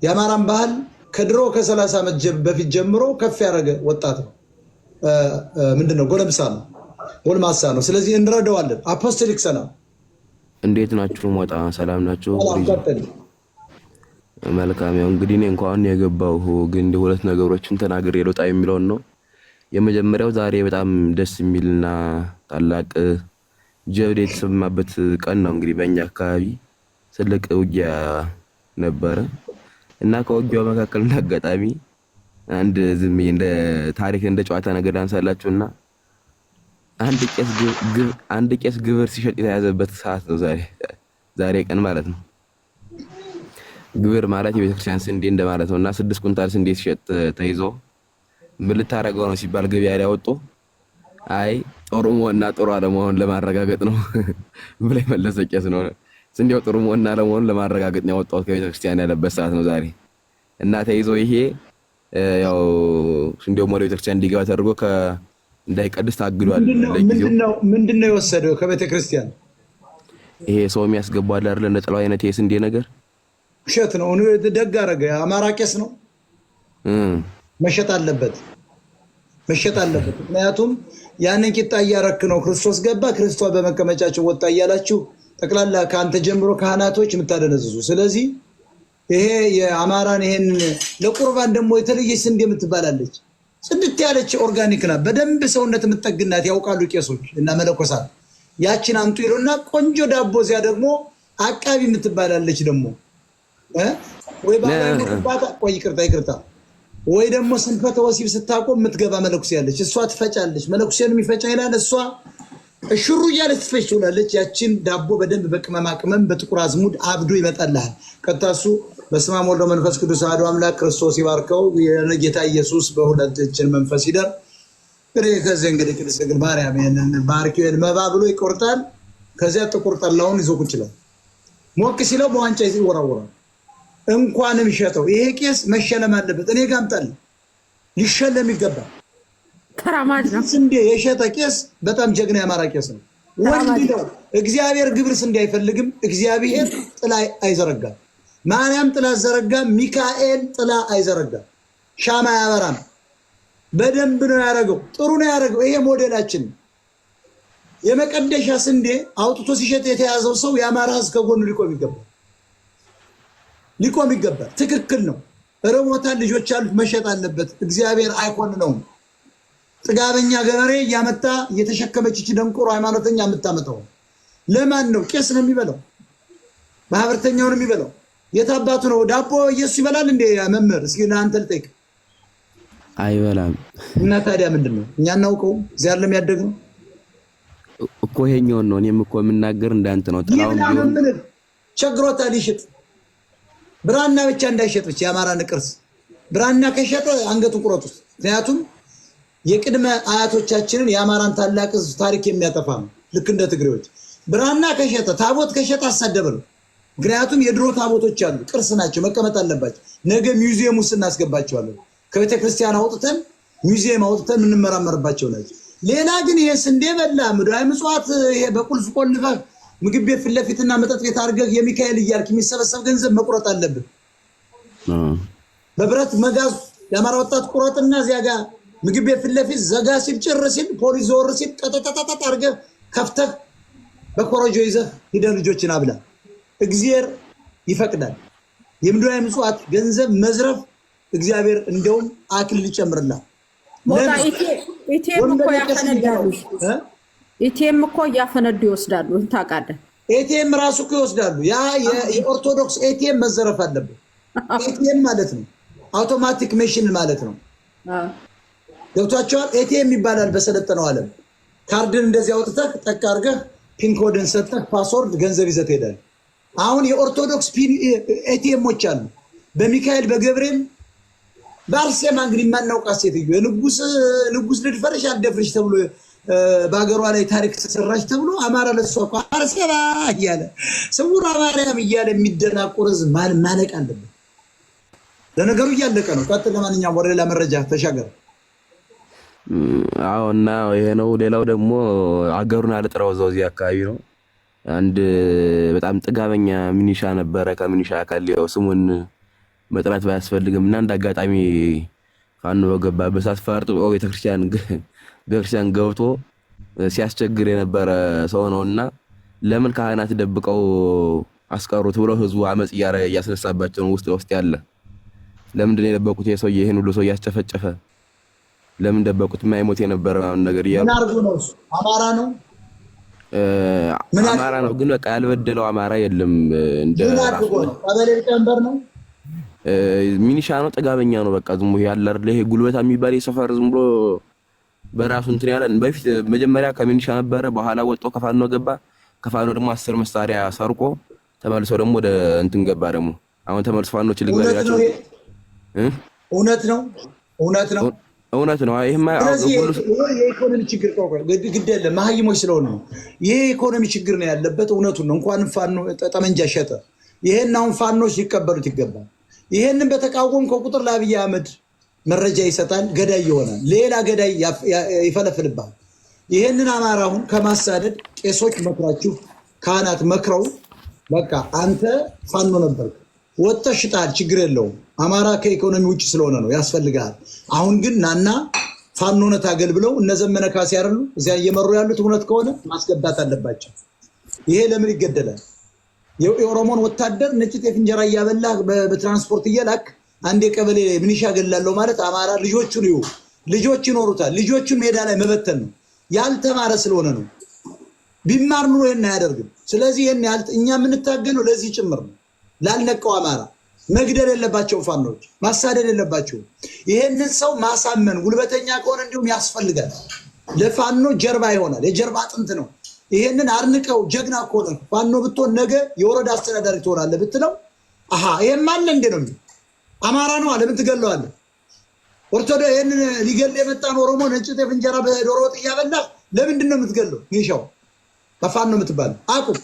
የአማራን ባህል ከድሮ ከ30 ዓመት በፊት ጀምሮ ከፍ ያደረገ ወጣት ነው። ምንድነው ጎልማሳ ነው። ስለዚህ እንረዳዋለን። አፖስቶሊክ ሰላም፣ እንዴት ናችሁ? ሞጣ ሰላም ናችሁ? መልካም። ያው እንግዲህ እኔ እንኳን የገባው ግን ሁለት ነገሮችን ተናግሬ ልውጣ የሚለውን ነው። የመጀመሪያው ዛሬ በጣም ደስ የሚልና ታላቅ ጀብድ የተሰማበት ቀን ነው። እንግዲህ በእኛ አካባቢ ትልቅ ውጊያ ነበረ እና ከውጊያው መካከል አጋጣሚ አንድ ዝም እንደ ታሪክ እንደ ጨዋታ ነገር አንሳላችሁና አንድ ቄስ ግብር ሲሸጥ የተያዘበት ሰዓት ነው ዛሬ ቀን ማለት ነው። ግብር ማለት የቤተክርስቲያን ስንዴ እንደማለት ነውና 6 ኩንታል ስንዴ ሲሸጥ ተይዞ ምን ልታረገው ነው ሲባል ገበያ ላይ ወጥቶ አይ ጥሩ መሆንና ጥሩ አለመሆን ለማረጋገጥ ነው ብለ መለሰ ቄስ ነው። ስንዴው ጥሩ መሆንና አለመሆን ለማረጋገጥ ነው ያወጣው ከቤተክርስቲያን ያለበት ሰዓት ነው ዛሬ እና ተይዞ ይሄ ያው ስንዴው ወደ ቤተክርስቲያን እንዲገባ ተደርጎ እንዳይቀድስ ታግዷል። ምንድነው የወሰደው ከቤተክርስቲያን? ይሄ ሰው የሚያስገባው አይደል ነጥላው አይነት የስንዴ ነገር ውሸት ነው። ደግ አደረገ። አማራ ቄስ ነው። መሸጥ አለበት። ምክንያቱም ያንን ቂጣ እያረክ ነው ክርስቶስ ገባ፣ ክርስቶስ በመቀመጫቸው ወጣ እያላችሁ ጠቅላላ ከአንተ ጀምሮ ካህናቶች የምታደነዝዙ። ስለዚህ ይሄ የአማራን ይሄን ለቁርባን ደግሞ የተለየች ስንዴ የምትባላለች ጽድት ያለች ኦርጋኒክ ናት። በደንብ ሰውነት የምትጠግናት ያውቃሉ ቄሶች እና መለኮሳት። ያችን አምጡ ይሉና ቆንጆ ዳቦ እዚያ ደግሞ አቃቢ የምትባላለች ደግሞ ወይ ባባ ይቅርታ ወይ ደግሞ ስንፈተ ወሲብ ስታቆም የምትገባ መለኩሴ ያለች እሷ ትፈጫለች። መለኩሴን የሚፈጫ ይላል እሷ እሽሩ እያለች ትፈጭ ትውላለች። ያችን ዳቦ በደንብ በቅመማ ቅመም በጥቁር አዝሙድ አብዶ ይመጣልሃል። ቀጣሱ በስመ አብ ወወልድ ወመንፈስ ቅዱስ አሐዱ አምላክ ክርስቶስ ይባርከው የጌታ ኢየሱስ በሁለት እጅን መንፈስ ይደር። ከዚህ እንግዲህ ቅድስት ድንግል ማርያም ይሄንን ባርኪው መባ ብሎ ይቆርጣል። ከዚያ ጥቁር ጠላውን ይዞ ቁጭ ይላል። ሞቅ ሲለው በዋንጫ ይወራወራል። እንኳንም ሸጠው ይሄ ቄስ መሸለም አለበት። እኔ ጋምጣል ሊሸለም ይገባል። ተራማጅ ነው። ስንዴ የሸጠ ቄስ በጣም ጀግና ያማራ ቄስ ነው። ወንድ ነው። እግዚአብሔር ግብር ስንዴ አይፈልግም። እግዚአብሔር ጥላ አይዘረጋም። ማርያም ጥላ ዘረጋም። ሚካኤል ጥላ አይዘረጋም። ሻማ ያበራም። በደንብ ነው ያደረገው። ጥሩ ነው ያደረገው። ይሄ ሞዴላችን የመቀደሻ ስንዴ አውጥቶ ሲሸጥ የተያዘው ሰው የአማራ ሕዝብ ከጎኑ ሊቆም ይገባል። ትክክል ነው። ርቦታል፣ ልጆች አሉት፣ መሸጥ አለበት። እግዚአብሔር አይኮንነውም። ጥጋበኛ ገበሬ እያመጣ እየተሸከመች ይች ደንቆሮ ሃይማኖተኛ የምታመጣው ለማን ነው? ቄስ ነው የሚበላው፣ ማህበርተኛው ነው የሚበላው። የታባቱ ነው? ዳቦ ኢየሱስ ይበላል እንዴ? መምህር እስኪ ለአንተ ልጠይቅ። አይበላም። እና ታዲያ ምንድን ነው? እኛ እናውቀውም። እዚያ ያለም ያደግነው እኮ ይሄኛውን ነው። እኔም እኮ የምናገር እንዳንተ ነው። ጥላውን ቢሆን ቸግሮታል፣ ይሽጥ። ብራና ብቻ እንዳይሸጥ ብቻ የአማራን ቅርስ ብራና ከሸጠ አንገቱን ቁረጡት። ምክንያቱም የቅድመ አያቶቻችንን የአማራን ታላቅ ሕዝብ ታሪክ የሚያጠፋ ነው። ልክ እንደ ትግሬዎች ብራና ከሸጠ ታቦት ከሸጠ አሳደበ ነው። ምክንያቱም የድሮ ታቦቶች አሉ፣ ቅርስ ናቸው፣ መቀመጥ አለባቸው። ነገ ሚውዚየም ውስጥ እናስገባቸዋለን። ከቤተክርስቲያን አውጥተን ሚውዚየም አውጥተን የምንመራመርባቸው ናቸው። ሌላ ግን ይሄ ስንዴ በላ ምድራዊ ምጽዋት ይሄ በቁልፍ ቆልፈህ ምግብ ቤት ፊት ለፊትና መጠጥ ቤት አድርገህ የሚካኤል እያልክ የሚሰበሰብ ገንዘብ መቁረጥ አለብን። በብረት መጋዝ የአማራ ወጣት ቁረጥና እዚያ ጋር ምግብ ቤት ፊት ለፊት ዘጋ ሲል ጭር ሲል ፖሊስ ዞር ሲል ቀጠጠጠጠ አድርገህ ከፍተህ በኮረጆ ይዘህ ሂደህ ልጆችን አብላ። እግዚአብሔር ይፈቅዳል። የምድራዊ ምጽዋት ገንዘብ መዝረፍ እግዚአብሔር እንደውም አክሊል ይጨምርላል። ኢቲኤም እኮ ያፈነዳሉ። ኢቲኤም እኮ እያፈነዱ ይወስዳሉ። ታውቃለህ? ኤቲኤም ራሱ እኮ ይወስዳሉ። ያ የኦርቶዶክስ ኤቲኤም መዘረፍ አለበት። ኤቲኤም ማለት ነው አውቶማቲክ ሜሽን ማለት ነው። ገብቷቸዋል? ኤቲኤም ይባላል በሰለጠነው ዓለም። ካርድን እንደዚህ አውጥተህ ጠቅ አድርገህ ፒን ኮድን ሰጥተህ ፓስወርድ ገንዘብ ይዘህ ትሄዳለህ። አሁን የኦርቶዶክስ ኤቲኤሞች አሉ። በሚካኤል በገብርኤል በአርሴማ እንግዲህ የማናውቃት ሴትዮ ንጉስ ልድፈርሽ አልደፍርሽ ተብሎ በሀገሯ ላይ ታሪክ ተሰራች ተብሎ አማራ ለሷ እኮ አርሴማ እያለ ስውሯ ማርያም እያለ የሚደናቆር ሕዝብ ማለቅ አለበት። ለነገሩ እያለቀ ነው። ቀጥል። ለማንኛውም ወደ ሌላ መረጃ ተሻገር። አዎ፣ እና ይሄ ነው። ሌላው ደግሞ አገሩን አልጥረው እዚህ አካባቢ ነው። አንድ በጣም ጥጋበኛ ሚኒሻ ነበረ። ከሚኒሻ አካል ያው ስሙን መጥራት ባያስፈልግም እና እንደ አጋጣሚ ፋኖ በገባበት ሰዓት ፈርጦ ቤተክርስቲያን ገብቶ ሲያስቸግር የነበረ ሰው ነውና ለምን ካህናት ደብቀው አስቀሩት ብሎ ህዝቡ አመጽ እያስነሳባቸው ነው። ውስጥ ያለ ለምንድን ነው የደበቁት? የሰው ይሄን ሁሉ ሰው እያስጨፈጨፈ ለምን ደበቁት? የማይሞት የነበረ ነገር ይያሉ አማራ ነው ግን በቃ ያልበደለው አማራ የለም። እንደ ራሱ ነው ሚኒሻ ነው፣ ጥጋበኛ ነው። በቃ ዝም ብሎ ያለ አይደል ይሄ ጉልበታ የሚባል የሰፈር ዝም ብሎ በራሱ እንትን ያለ። በፊት መጀመሪያ ከሚኒሻ ነበረ፣ በኋላ ወጥቶ ከፋኖ ገባ። ከፋኖ ደግሞ 10 መሳሪያ ሰርቆ ተመልሶ ደግሞ ወደ እንትን ገባ። ደግሞ አሁን ተመልሶ ፋኖች ልግባላቸው። እውነት ነው። ይሄማ የኢኮኖሚ ችግር ግድ የለም መሀይሞች ስለሆነ ነው። ይሄ የኢኮኖሚ ችግር ነው ያለበት። እውነቱን ነው። እንኳን ፋኖ ጠመንጃ ሸጠ። ይሄን አሁን ፋኖች ሊቀበሉት ይገባል። ይሄንን በተቃወምከው ቁጥር ለአብይ አህመድ መረጃ ይሰጣል፣ ገዳይ ይሆናል። ሌላ ገዳይ ይፈለፍልባል። ይሄንን አማራውን ከማሳደድ ቄሶች መክራችሁ፣ ካህናት መክረው በቃ አንተ ፋኖ ነበር ወጥተህ ሽጣል፣ ችግር የለውም። አማራ ከኢኮኖሚ ውጭ ስለሆነ ነው ያስፈልጋል። አሁን ግን ናና ፋኖነት አገል ብለው እነ ዘመነ ካሴ ያረሉ እዚያ እየመሩ ያሉት እውነት ከሆነ ማስገባት አለባቸው። ይሄ ለምን ይገደላል? የኦሮሞን ወታደር ነጭ ጤፍ እንጀራ እያበላ በትራንስፖርት እየላክ አንድ የቀበሌ ምንሻ ገላለሁ ማለት አማራ ልጆች ይኖሩታል። ልጆቹን ሜዳ ላይ መበተን ነው። ያልተማረ ስለሆነ ነው። ቢማር ኑሮ ይሄን አያደርግም። ስለዚህ እኛ የምንታገለው ለዚህ ጭምር ነው፣ ላልነቀው አማራ። መግደል የለባቸው ፋኖች ማሳደድ የለባቸው። ይሄንን ሰው ማሳመን ጉልበተኛ ከሆነ እንዲሁም ያስፈልጋል። ለፋኖ ጀርባ ይሆናል፣ የጀርባ አጥንት ነው። ይሄንን አርንቀው ጀግና ከሆነ ፋኖ ብትሆን ነገ የወረዳ አስተዳዳሪ ትሆናለህ ብትለው አሃ ይሄም አለ እንዴ ነው አማራ ነው ለምን ትገለዋለህ? ኦርቶዶክስ ይሄንን ሊገል የመጣን ኦሮሞ ነጭ ጤፍ እንጀራ በዶሮ ወጥ እያበላ ለምንድን ነው የምትገለው? ይሻው በፋኖ የምትባል አቁም።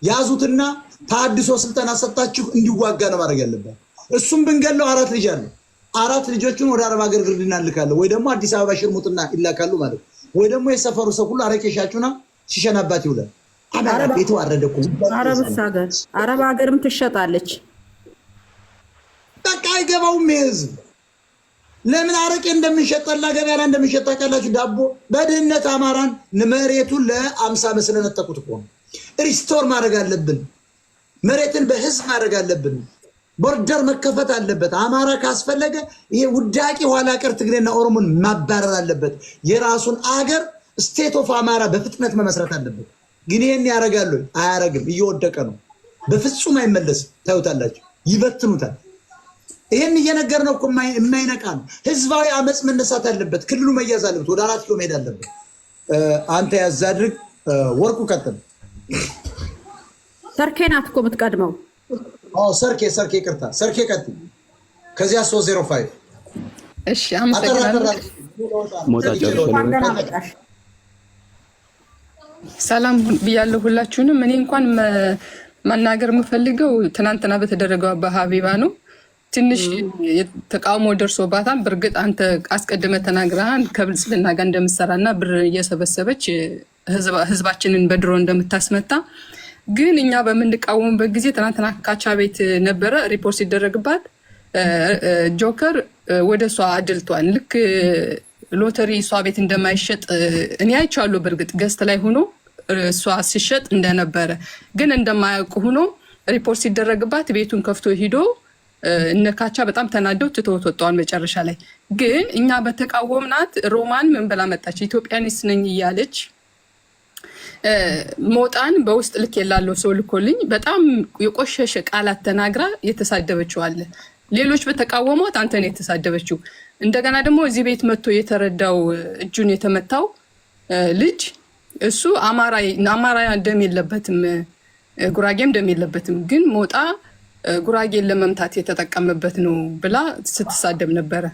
ያዙትና ታድሶ ስልጠና ሰጣችሁ እንዲዋጋ ነው ማድረግ ያለበት። እሱም ብንገለው 4 ልጅ አለ 4 ልጆቹን ወደ አረብ ሀገር ግርድና እንልካለን፣ ወይ ደግሞ አዲስ አበባ ሽርሙጥና ይላካሉ ማለት ወይ ደግሞ የሰፈሩ ሰው ሁሉ አረቄሻችሁና ሲሸናባት ይውላል። አማራ የተዋረደ እኮ አረብ ሀገርም ትሸጣለች። በቃ አይገባውም ህዝብ ለምን አረቄ እንደምንሸጠላ ገበያ ላይ እንደምንሸጥ ታውቃላችሁ? ዳቦ በድህነት አማራን መሬቱን ለ50 መስለነጠቁት እኮ ነው። ሪስቶር ማድረግ አለብን። መሬትን በህዝብ ማድረግ አለብን። ቦርደር መከፈት አለበት። አማራ ካስፈለገ ይሄ ውዳቂ ኋላ ቀር ትግሬና ኦሮሞን ማባረር አለበት። የራሱን አገር ስቴት ኦፍ አማራ በፍጥነት መመስረት አለበት። ግን ይሄን ያደርጋሉ? አያረግም። እየወደቀ ነው። በፍጹም አይመለስም። ታዩታላችሁ፣ ይበትኑታል። ይሄን እየነገር ነው እኮ የማይነቃ ነው። ህዝባዊ አመፅ መነሳት አለበት። ክልሉ መያዝ አለበት። ወደ 4 ኪሎ መሄድ አለበት። አንተ ያዝ አድርግ። ወርቁ ቀጥል። ሰርኬ ናት እኮ የምትቀድመው። ሰርኬ ይቅርታ፣ ሰርኬ ቀጥል። ከዚያ 305 እሺ፣ አመሰግናለሁ። ሰላም ብያለሁ ሁላችሁንም። እኔ እንኳን መናገር የምፈልገው ትናንትና በተደረገው በሀቢባ ነው። ትንሽ ተቃውሞ ደርሶባታል። በእርግጥ አንተ አስቀድመህ ተናግረሃል ከብልጽግና ጋር እንደምትሰራና ብር እየሰበሰበች ህዝባችንን በድሮ እንደምታስመታ። ግን እኛ በምንቃወምበት ጊዜ ትናንትና ካቻ ቤት ነበረ ሪፖርት ሲደረግባት ጆከር ወደ እሷ አድልቷል። ልክ ሎተሪ እሷ ቤት እንደማይሸጥ እኔ አይቼዋለሁ። በእርግጥ ገዝት ላይ ሆኖ እሷ ሲሸጥ እንደነበረ ግን እንደማያውቁ ሆኖ ሪፖርት ሲደረግባት ቤቱን ከፍቶ ሂዶ እነካቻ በጣም ተናደው ትተውት ወጥተዋል። መጨረሻ ላይ ግን እኛ በተቃወምናት ሮማን ምን ብላ መጣች? ኢትዮጵያኒስት ነኝ እያለች ሞጣን በውስጥ ልክ የላለው ሰው ልኮልኝ በጣም የቆሸሸ ቃላት ተናግራ የተሳደበችው አለ። ሌሎች በተቃወሟት አንተ ነው የተሳደበችው። እንደገና ደግሞ እዚህ ቤት መጥቶ የተረዳው እጁን የተመታው ልጅ እሱ አማራ ደም የለበትም ጉራጌም ደም የለበትም፣ ግን ሞጣ ጉራጌን ለመምታት የተጠቀመበት ነው ብላ ስትሳደብ ነበረ።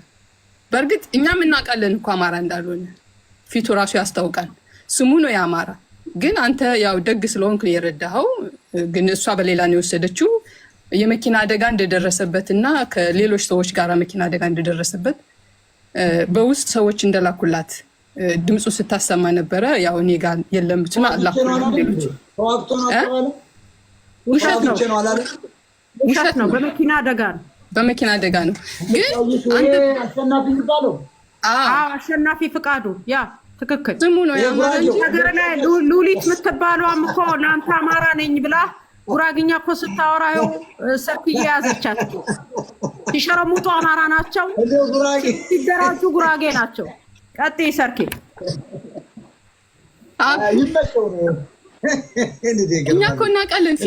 በእርግጥ እኛም እናውቃለን እኮ አማራ እንዳልሆነ ፊቱ ራሱ ያስታውቃል። ስሙ ነው የአማራ። ግን አንተ ያው ደግ ስለሆንክ የረዳኸው። ግን እሷ በሌላ ነው የወሰደችው። የመኪና አደጋ እንደደረሰበት እና ከሌሎች ሰዎች ጋር መኪና አደጋ እንደደረሰበት በውስጥ ሰዎች እንደላኩላት ድምፁ ስታሰማ ነበረ። ያው እኔ ጋር የለም ብቻ ላኩላት። ውሸት ነው። በመኪና አደጋ ነው። በመኪና አደጋ ነው። ግን አሸናፊ ፍቃዱ ያ ትክክል ስሙ ነው የአማራ እንጂ ነገር ላይ ሉሊት የምትባለዋም እኮ እናንተ አማራ ነኝ ብላ ጉራግኛ እኮ ስታወራ ይኸው ሰፊ እየያዘቻት ሲሸረሙጡ አማራ ናቸው፣ ሲደራጁ ጉራጌ ናቸው። ቀጥይ ሰርኬ። እኛ እኮ እናውቃለን።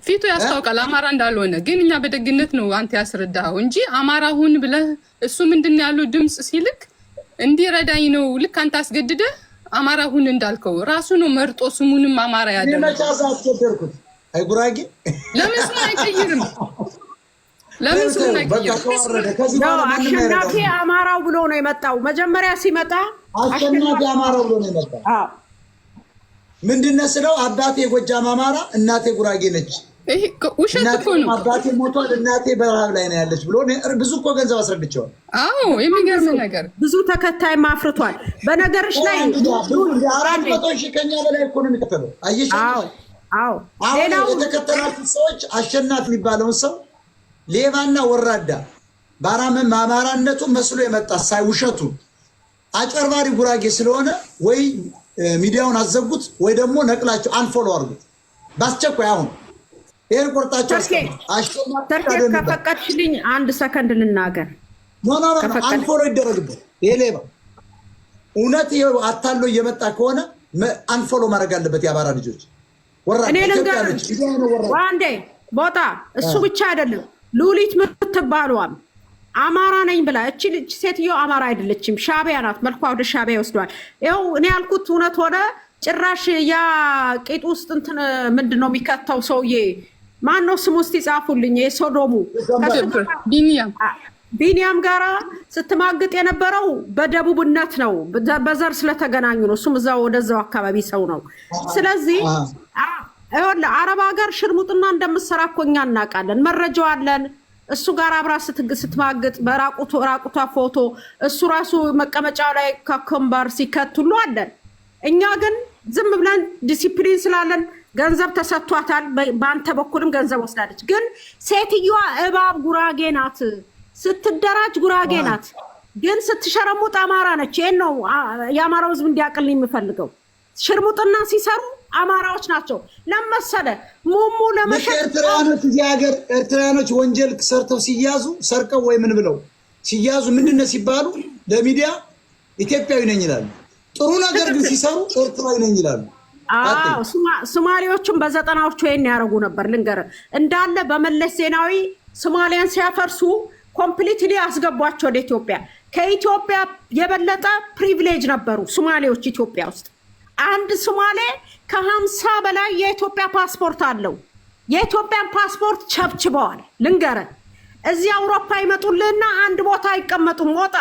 ፊቱ ያስታውቃል አማራ እንዳልሆነ። ግን እኛ በደግነት ነው አንተ ያስረዳኸው እንጂ አማራ ሁን ብለህ እሱ ምንድን ያለው ድምፅ ሲልክ እንዲረዳኝ ነው። ልክ አንተ አስገድደህ አማራ ሁን እንዳልከው ራሱ ነው መርጦ ስሙንም አማራ ያደረገው። አይ ጉራጌ ለምን ስሙን አይቀይርም? ለምን ስሙን አይቀይርም? አሸናፊ አማራው ብሎ ነው የመጣው። መጀመሪያ ሲመጣ አሸናፊ አማራው ብሎ ነው የመጣው። ምንድነው ስለው አባቴ ጎጃም አማራ እናቴ ጉራጌ ነች። ውሸት እኮ ነው። አባቴ ሞቷል እናቴ በረሃብ ላይ ነው ያለች ብሎ ብዙ እኮ ገንዘብ አስረድቸዋል። አዎ የሚገርም ነገር ብዙ ተከታይ ማፍርቷል። በነገርሽ ላይ 400 ሺህ ከኛ በላይ እኮ ነው የሚከተለው። አየሽ? አዎ ሌላው የተከተላችሁ ሰዎች አሸናፊ የሚባለውን ሰው ሌባና ወራዳ ባራመን አማራነቱ መስሎ የመጣ ሳይ ውሸቱ አጨርባሪ ጉራጌ ስለሆነ ወይ ሚዲያውን አዘጉት ወይ ደግሞ ነቅላቸው አንፎሎ አድርጉት ባስቸኳይ። አሁን ይሄን ቆርጣቸው ከፈቀድሽልኝ 1 ሰከንድ ልናገር። አንፎሎ ይደረግበት። ይሄ ሌባ እውነት አታሎ እየመጣ ከሆነ አንፎሎ ማድረግ አለበት። የአማራ ልጆች እኔ ልንገርሽ ቦታ እሱ ብቻ አይደለም። ሉሊት ምትባሏም አማራ ነኝ ብላ እቺ ሴትዮ አማራ አይደለችም፣ ሻቢያ ናት። መልኳ ወደ ሻቢያ ይወስዷል። ይኸው እኔ ያልኩት እውነት ሆነ። ጭራሽ ያ ቂጥ ውስጥ እንትን ምንድን ነው የሚከተው ሰውዬ ማን ነው ስሙ? እስቲ ጻፉልኝ። የሶዶሙ ቢኒያም ጋራ ስትማግጥ የነበረው በደቡብነት ነው፣ በዘር ስለተገናኙ ነው። እሱም እዛው ወደዛው አካባቢ ሰው ነው። ስለዚህ አረብ ሀገር ሽርሙጥና እንደምትሰራ እኮ እኛ እናውቃለን፣ መረጃው አለን። እሱ ጋር አብራ ስትማግጥ በራቁቷ ፎቶ እሱ ራሱ መቀመጫው ላይ ከኮምባር ሲከቱሉ አለን። እኛ ግን ዝም ብለን ዲሲፕሊን ስላለን ገንዘብ ተሰጥቷታል። በአንተ በኩልም ገንዘብ ወስዳለች። ግን ሴትዮዋ እባብ ጉራጌ ናት፣ ስትደራጅ ጉራጌ ናት፣ ግን ስትሸረሙጥ አማራ ነች። ይሄን ነው የአማራው ህዝብ እንዲያቅልኝ የምፈልገው። ሽርሙጥና ሲሰሩ አማራዎች ናቸው። ለመሰለ ሙሙ ለመሸጥ ኤርትራኖች እዚህ ሀገር ኤርትራኖች ወንጀል ሰርተው ሲያዙ ሰርቀው ወይ ምን ብለው ሲያዙ ምንድነው ሲባሉ ለሚዲያ ኢትዮጵያዊ ነኝ ይላሉ። ጥሩ ነገር ግን ሲሰሩ ኤርትራዊ ነኝ ይላሉ። አዎ ሶማሌዎቹም በዘጠናዎቹ ይሄን ያደርጉ ነበር። ልንገር እንዳለ በመለስ ዜናዊ ሶማሊያን ሲያፈርሱ ኮምፕሊትሊ አስገቧቸው ወደ ኢትዮጵያ። ከኢትዮጵያ የበለጠ ፕሪቪሌጅ ነበሩ ሶማሌዎች ኢትዮጵያ ውስጥ። አንድ ሶማሌ ከ50 በላይ የኢትዮጵያ ፓስፖርት አለው። የኢትዮጵያን ፓስፖርት ቸብችበዋል። ልንገረ እዚህ አውሮፓ ይመጡልና አንድ ቦታ አይቀመጡም። ወጣ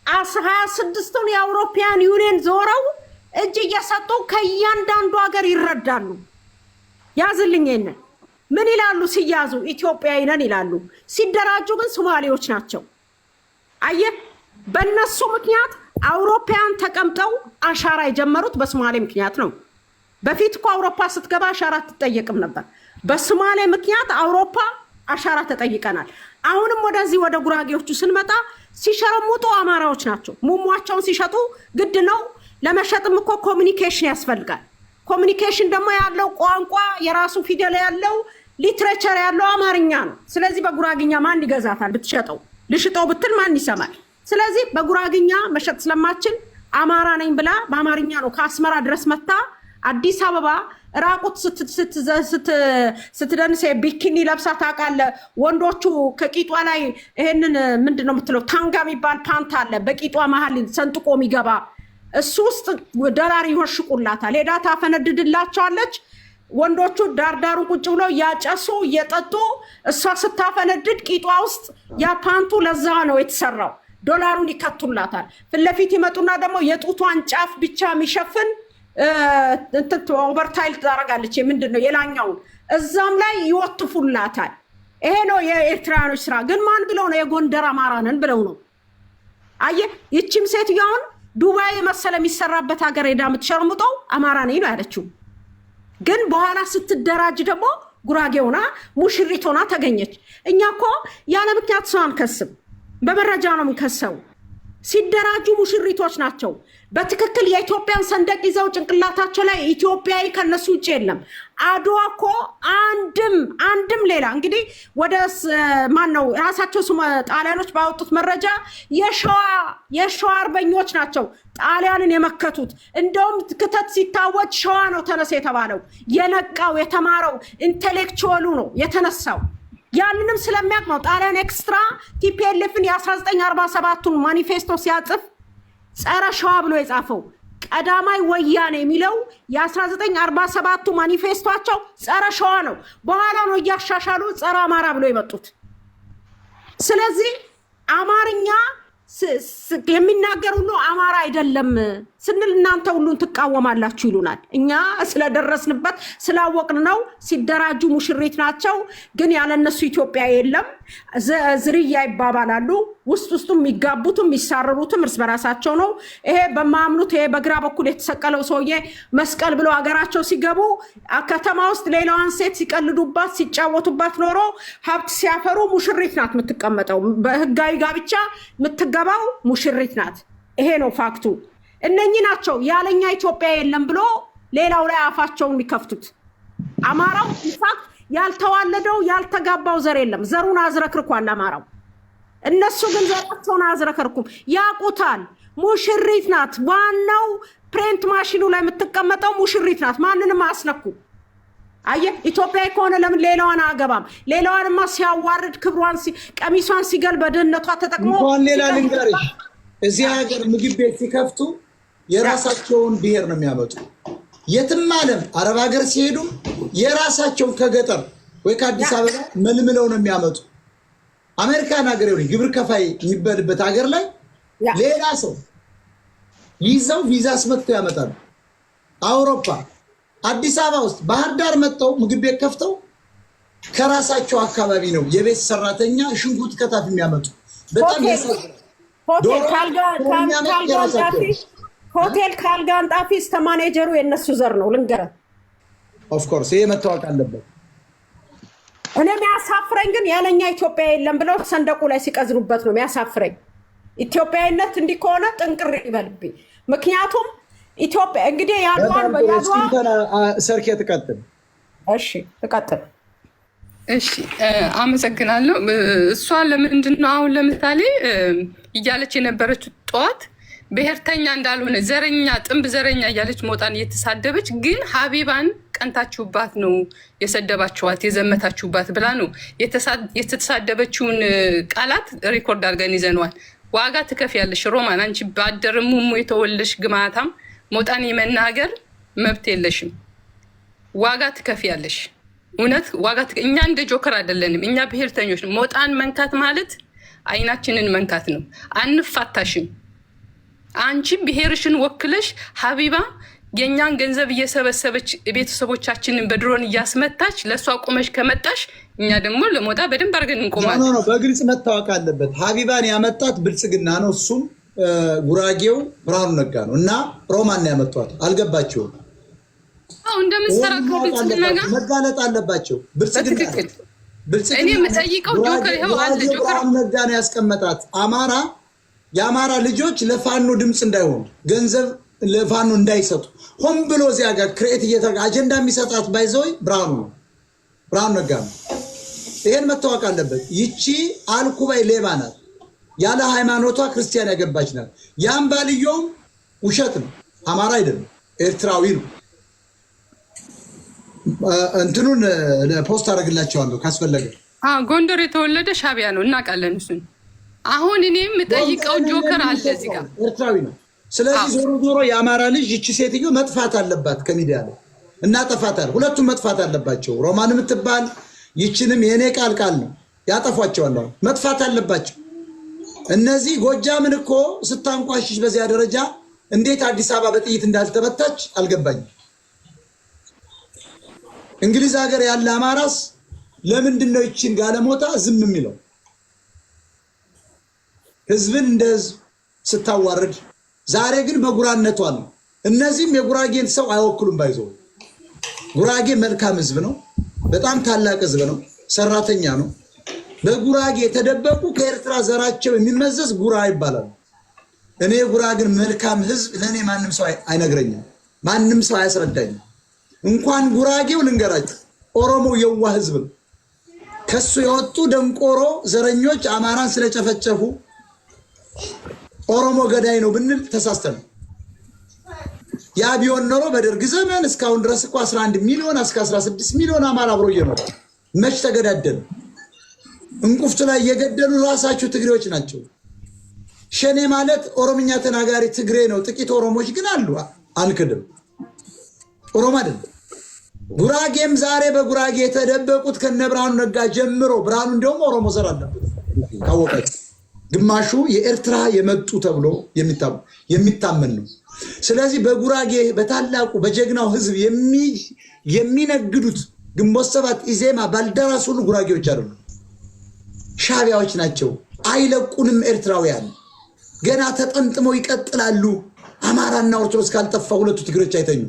26ቱን የአውሮፓያን ዩኒየን ዞረው እጅ እየሰጡ ከእያንዳንዱ ሀገር ይረዳሉ። ያዝልኝ ይሄንን ምን ይላሉ ሲያዙ? ኢትዮጵያዊ ነን ይላሉ። ሲደራጁ ግን ሶማሌዎች ናቸው። አየህ፣ በእነሱ ምክንያት አውሮፓያን ተቀምጠው አሻራ የጀመሩት በሶማሌ ምክንያት ነው። በፊት እኮ አውሮፓ ስትገባ አሻራ ትጠየቅም ነበር። በሶማሌ ምክንያት አውሮፓ አሻራ ተጠይቀናል። አሁንም ወደዚህ ወደ ጉራጌዎቹ ስንመጣ ሲሸረሙጡ አማራዎች ናቸው። ሙሟቸውን ሲሸጡ ግድ ነው። ለመሸጥም እኮ ኮሚኒኬሽን ያስፈልጋል። ኮሚኒኬሽን ደግሞ ያለው ቋንቋ የራሱ ፊደል ያለው ሊትሬቸር ያለው አማርኛ ነው። ስለዚህ በጉራግኛ ማን ይገዛታል? ብትሸጠው ልሽጠው ብትል ማን ይሰማል? ስለዚህ በጉራግኛ መሸጥ ስለማችን አማራ ነኝ ብላ በአማርኛ ነው ከአስመራ ድረስ መታ አዲስ አበባ ራቁት ስትደንስ ቢኪኒ ለብሳ ታውቃለህ። ወንዶቹ ከቂጧ ላይ ይሄንን ምንድነው የምትለው ታንጋ የሚባል ፓንት አለ፣ በቂጧ መሀል ሰንጥቆ የሚገባ እሱ ውስጥ ዶላር ይወሽቁላታል። ሄዳ ታፈነድድላቸዋለች። ወንዶቹ ዳርዳሩን ቁጭ ብለው እያጨሱ እየጠጡ እሷ ስታፈነድድ ቂጧ ውስጥ ያ ፓንቱ ለዛ ነው የተሰራው። ዶላሩን ይከቱላታል። ፊት ለፊት ይመጡና ደግሞ የጡቷን ጫፍ ብቻ የሚሸፍን ኦቨርታይል ታደርጋለች። ምንድነው የላኛውን እዛም ላይ ይወጥፉላታል። ይሄ ነው የኤርትራኖች ስራ። ግን ማን ብለው ነው? የጎንደር አማራንን ብለው ነው። አየህ፣ ይቺም ሴትዮውን ዱባይ የመሰለ የሚሰራበት ሀገር ሄዳ የምትሸርሙጠው አማራ ነኝ ነው ያለችው። ግን በኋላ ስትደራጅ ደግሞ ጉራጌ ሆና ሙሽሪት ሆና ተገኘች። እኛ እኮ ያለ ምክንያት ሰው አንከስም፣ በመረጃ ነው የምንከሰው። ሲደራጁ ሙሽሪቶች ናቸው። በትክክል የኢትዮጵያን ሰንደቅ ይዘው ጭንቅላታቸው ላይ ኢትዮጵያዊ ከነሱ ውጭ የለም። አድዋ እኮ አንድም ሌላ እንግዲህ ወደ ማን ነው ራሳቸው ጣሊያኖች ባወጡት መረጃ የሸዋ አርበኞች ናቸው ጣሊያንን የመከቱት። እንደውም ክተት ሲታወጅ ሸዋ ነው ተነስ የተባለው። የነቃው የተማረው ኢንቴሌክቹዋሉ ነው የተነሳው። ያንንም ስለሚያውቅ ነው ጣሊያን ኤክስትራ ቲፒኤልኤፍን የ1947ቱን ማኒፌስቶ ሲያጽፍ ጸረ ሸዋ ብሎ የጻፈው። ቀዳማይ ወያኔ የሚለው የ1947ቱ ማኒፌስቷቸው ጸረ ሸዋ ነው። በኋላ ነው እያሻሻሉ ጸረ አማራ ብሎ የመጡት። ስለዚህ አማርኛ የሚናገር ሁሉ አማራ አይደለም ስንል እናንተ ሁሉን ትቃወማላችሁ ይሉናል። እኛ ስለደረስንበት ስላወቅን ነው። ሲደራጁ ሙሽሪት ናቸው፣ ግን ያለነሱ ኢትዮጵያ የለም። ዝርያ ይባባላሉ። ውስጡ የሚጋቡትም የሚሳረሩትም እርስ በራሳቸው ነው። ይሄ በማምኑት ይሄ በግራ በኩል የተሰቀለው ሰውዬ መስቀል ብለው ሀገራቸው ሲገቡ ከተማ ውስጥ ሌላዋን ሴት ሲቀልዱባት ሲጫወቱባት ኖሮ ሀብት ሲያፈሩ ሙሽሪት ናት የምትቀመጠው። በህጋዊ ጋብቻ የምትገባው ሙሽሪት ናት። ይሄ ነው ፋክቱ። እነኚህ ናቸው ያለኛ ኢትዮጵያ የለም ብሎ ሌላው ላይ አፋቸውን የሚከፍቱት። አማራው ኢንፋክት ያልተዋለደው ያልተጋባው ዘር የለም። ዘሩን አዝረክርኳል አማራው። እነሱ ግን ዘራቸውን አዝረከርኩም። ያቁታል። ሙሽሪት ናት። ዋናው ፕሪንት ማሽኑ ላይ የምትቀመጠው ሙሽሪት ናት። ማንንም አስነኩ። አየህ ኢትዮጵያ ከሆነ ለምን ሌላዋን አገባም? ሌላዋንማ ሲያዋርድ ክብሯን ቀሚሷን ሲገል በድህነቷ ተጠቅሞ እንኳን ሌላ ልንገርሽ፣ እዚህ ሀገር ምግብ ቤት ሲከፍቱ የራሳቸውን ብሔር ነው የሚያመጡ። የትም ዓለም አረብ ሀገር ሲሄዱ የራሳቸውን ከገጠር ወይ ከአዲስ አበባ መልምለው ነው የሚያመጡ። አሜሪካን ሀገር ይሁን ግብር ከፋይ የሚበልበት ሀገር ላይ ሌላ ሰው ይዘው ቪዛ አስመጥተው ያመጣሉ። አውሮፓ አዲስ አበባ ውስጥ ባህር ዳር መጥተው ምግብ ቤት ከፍተው ከራሳቸው አካባቢ ነው የቤት ሰራተኛ ሽንኩርት ከታፍ የሚያመጡ። በጣም ሆቴል ካልጋ አንጣፊ እስከ ማኔጀሩ የነሱ ዘር ነው ልንገርህ። ኦፍ ኮርስ ይሄ መታወቅ አለበት። እኔ የሚያሳፍረኝ ግን ያለኛ ኢትዮጵያ የለም ብለው ሰንደቁ ላይ ሲቀዝኑበት ነው የሚያሳፍረኝ። ኢትዮጵያዊነት እንዲህ ከሆነ ጥንቅር ይበልብኝ። ምክንያቱም ኢትዮጵያ እንግዲህ ያድዋን ሰርኬ ትቀጥል። እሺ ትቀጥል። እሺ አመሰግናለሁ። እሷ ለምንድን ነው አሁን ለምሳሌ እያለች የነበረችው ጠዋት ብሔርተኛ እንዳልሆነ ዘረኛ ጥንብ ዘረኛ እያለች ሞጣን እየተሳደበች ግን ሀቢባን ቀንታችሁባት ነው የሰደባችኋት የዘመታችሁባት ብላ ነው የተሳደበችውን ቃላት ሪኮርድ አድርገን ይዘነዋል። ዋጋ ትከፍያለሽ ሮማን። አንቺ ባደርሙ የተወለሽ ግማታም ሞጣን የመናገር መብት የለሽም። ዋጋ ትከፍያለሽ። እውነት ዋጋ እኛ እንደ ጆከር አይደለንም። እኛ ብሔርተኞች ነው። ሞጣን መንካት ማለት አይናችንን መንካት ነው። አንፋታሽም። አንቺ ብሔርሽን ወክለሽ ሀቢባ የኛን ገንዘብ እየሰበሰበች ቤተሰቦቻችንን በድሮን እያስመታች ለእሷ ቁመሽ ከመጣሽ እኛ ደግሞ ለሞጣ በደንብ አድርገን እንቆማለን። በግልጽ መታወቅ አለበት። ሀቢባን ያመጣት ብልጽግና ነው። እሱም ጉራጌው ብርሃኑ ነጋ ነው እና ሮማን ያመጧት። አልገባቸውም። እንደምትሰራ ብልጽግና ጋር መጋለጥ አለባቸው። ብልጽግና እኔ የምጠይቀው ጆከር ይኸው አለ። ጆከር ነጋ ነው ያስቀመጣት። የአማራ ልጆች ለፋኖ ድምፅ እንዳይሆኑ ገንዘብ ለፋኖ እንዳይሰጡ ሆን ብሎ እዚያ ጋር ክሬት እየተደረገ አጀንዳ የሚሰጣት ባይዘይ ብርሃኑ ነው፣ ብርሃኑ ነጋ ነው። ይሄን መታወቅ አለበት። ይቺ አልኩባይ ሌባ ናት። ያለ ሃይማኖቷ ክርስቲያን ያገባች ናት። ያም ባልየውም ውሸት ነው። አማራ አይደለም ኤርትራዊ ነው። እንትኑን ፖስት አደርግላቸዋለሁ ካስፈለገ። ጎንደር የተወለደ ሻቢያ ነው እናውቃለን እሱን። አሁን እኔ የምጠይቀው ጆከር አለ እዚህ ጋር ኤርትራዊ ነው። ስለዚህ ዞሮ ዞሮ የአማራ ልጅ ይቺ ሴትዮ መጥፋት አለባት ከሚዲያ ላይ እናጠፋታል። ሁለቱም መጥፋት አለባቸው። ሮማን የምትባል ይችንም የኔ ቃል ነው ያጠፏቸዋል። መጥፋት አለባቸው። እነዚህ ጎጃምን እኮ ስታንቋሽሽ በዚያ ደረጃ እንዴት አዲስ አበባ በጥይት እንዳልተመታች አልገባኝም። እንግሊዝ ሀገር ያለ አማራስ ለምንድን ነው ይችን ጋለሞታ ዝም የሚለው? ህዝብን እንደ ህዝብ ስታዋርድ፣ ዛሬ ግን በጉራነቷ ነው። እነዚህም የጉራጌን ሰው አይወክሉም። ባይዘው ጉራጌ መልካም ህዝብ ነው። በጣም ታላቅ ህዝብ ነው። ሰራተኛ ነው። በጉራጌ የተደበቁ ከኤርትራ ዘራቸው የሚመዘዝ ጉራ ይባላል። እኔ ጉራጌን መልካም ህዝብ ለእኔ ማንም ሰው አይነግረኝም። ማንም ሰው አያስረዳኝም። እንኳን ጉራጌው ልንገራችሁ፣ ኦሮሞ የዋ ህዝብ ነው። ከሱ የወጡ ደንቆሮ ዘረኞች አማራን ስለጨፈጨፉ ኦሮሞ ገዳይ ነው ብንል ተሳስተን። ያ ቢሆን ኖሮ በደርግ ዘመን እስካሁን ድረስ እኮ 11 ሚሊዮን እስከ 16 ሚሊዮን አማራ አብሮ እየኖረ መች ተገዳደሉ? እንቁፍቱ ላይ የገደሉ ራሳቸው ትግሬዎች ናቸው። ሸኔ ማለት ኦሮምኛ ተናጋሪ ትግሬ ነው። ጥቂት ኦሮሞች ግን አሉ፣ አንክድም። ኦሮሞ አይደለም። ጉራጌም ዛሬ በጉራጌ የተደበቁት ከነ ብርሃኑ ነጋ ጀምሮ፣ ብርሃኑ እንደውም ኦሮሞ ዘር አለበት ካወቀች፣ ግማሹ የኤርትራ የመጡ ተብሎ የሚታመን ነው። ስለዚህ በጉራጌ በታላቁ በጀግናው ህዝብ የሚነግዱት ግንቦት ሰባት፣ ኢዜማ፣ ባልደራስ ሁሉ ጉራጌዎች አይደሉም፣ ሻቢያዎች ናቸው። አይለቁንም። ኤርትራውያን ገና ተጠምጥመው ይቀጥላሉ። አማራና ኦርቶዶክስ ካልጠፋ ሁለቱ ትግሮች አይተኙ።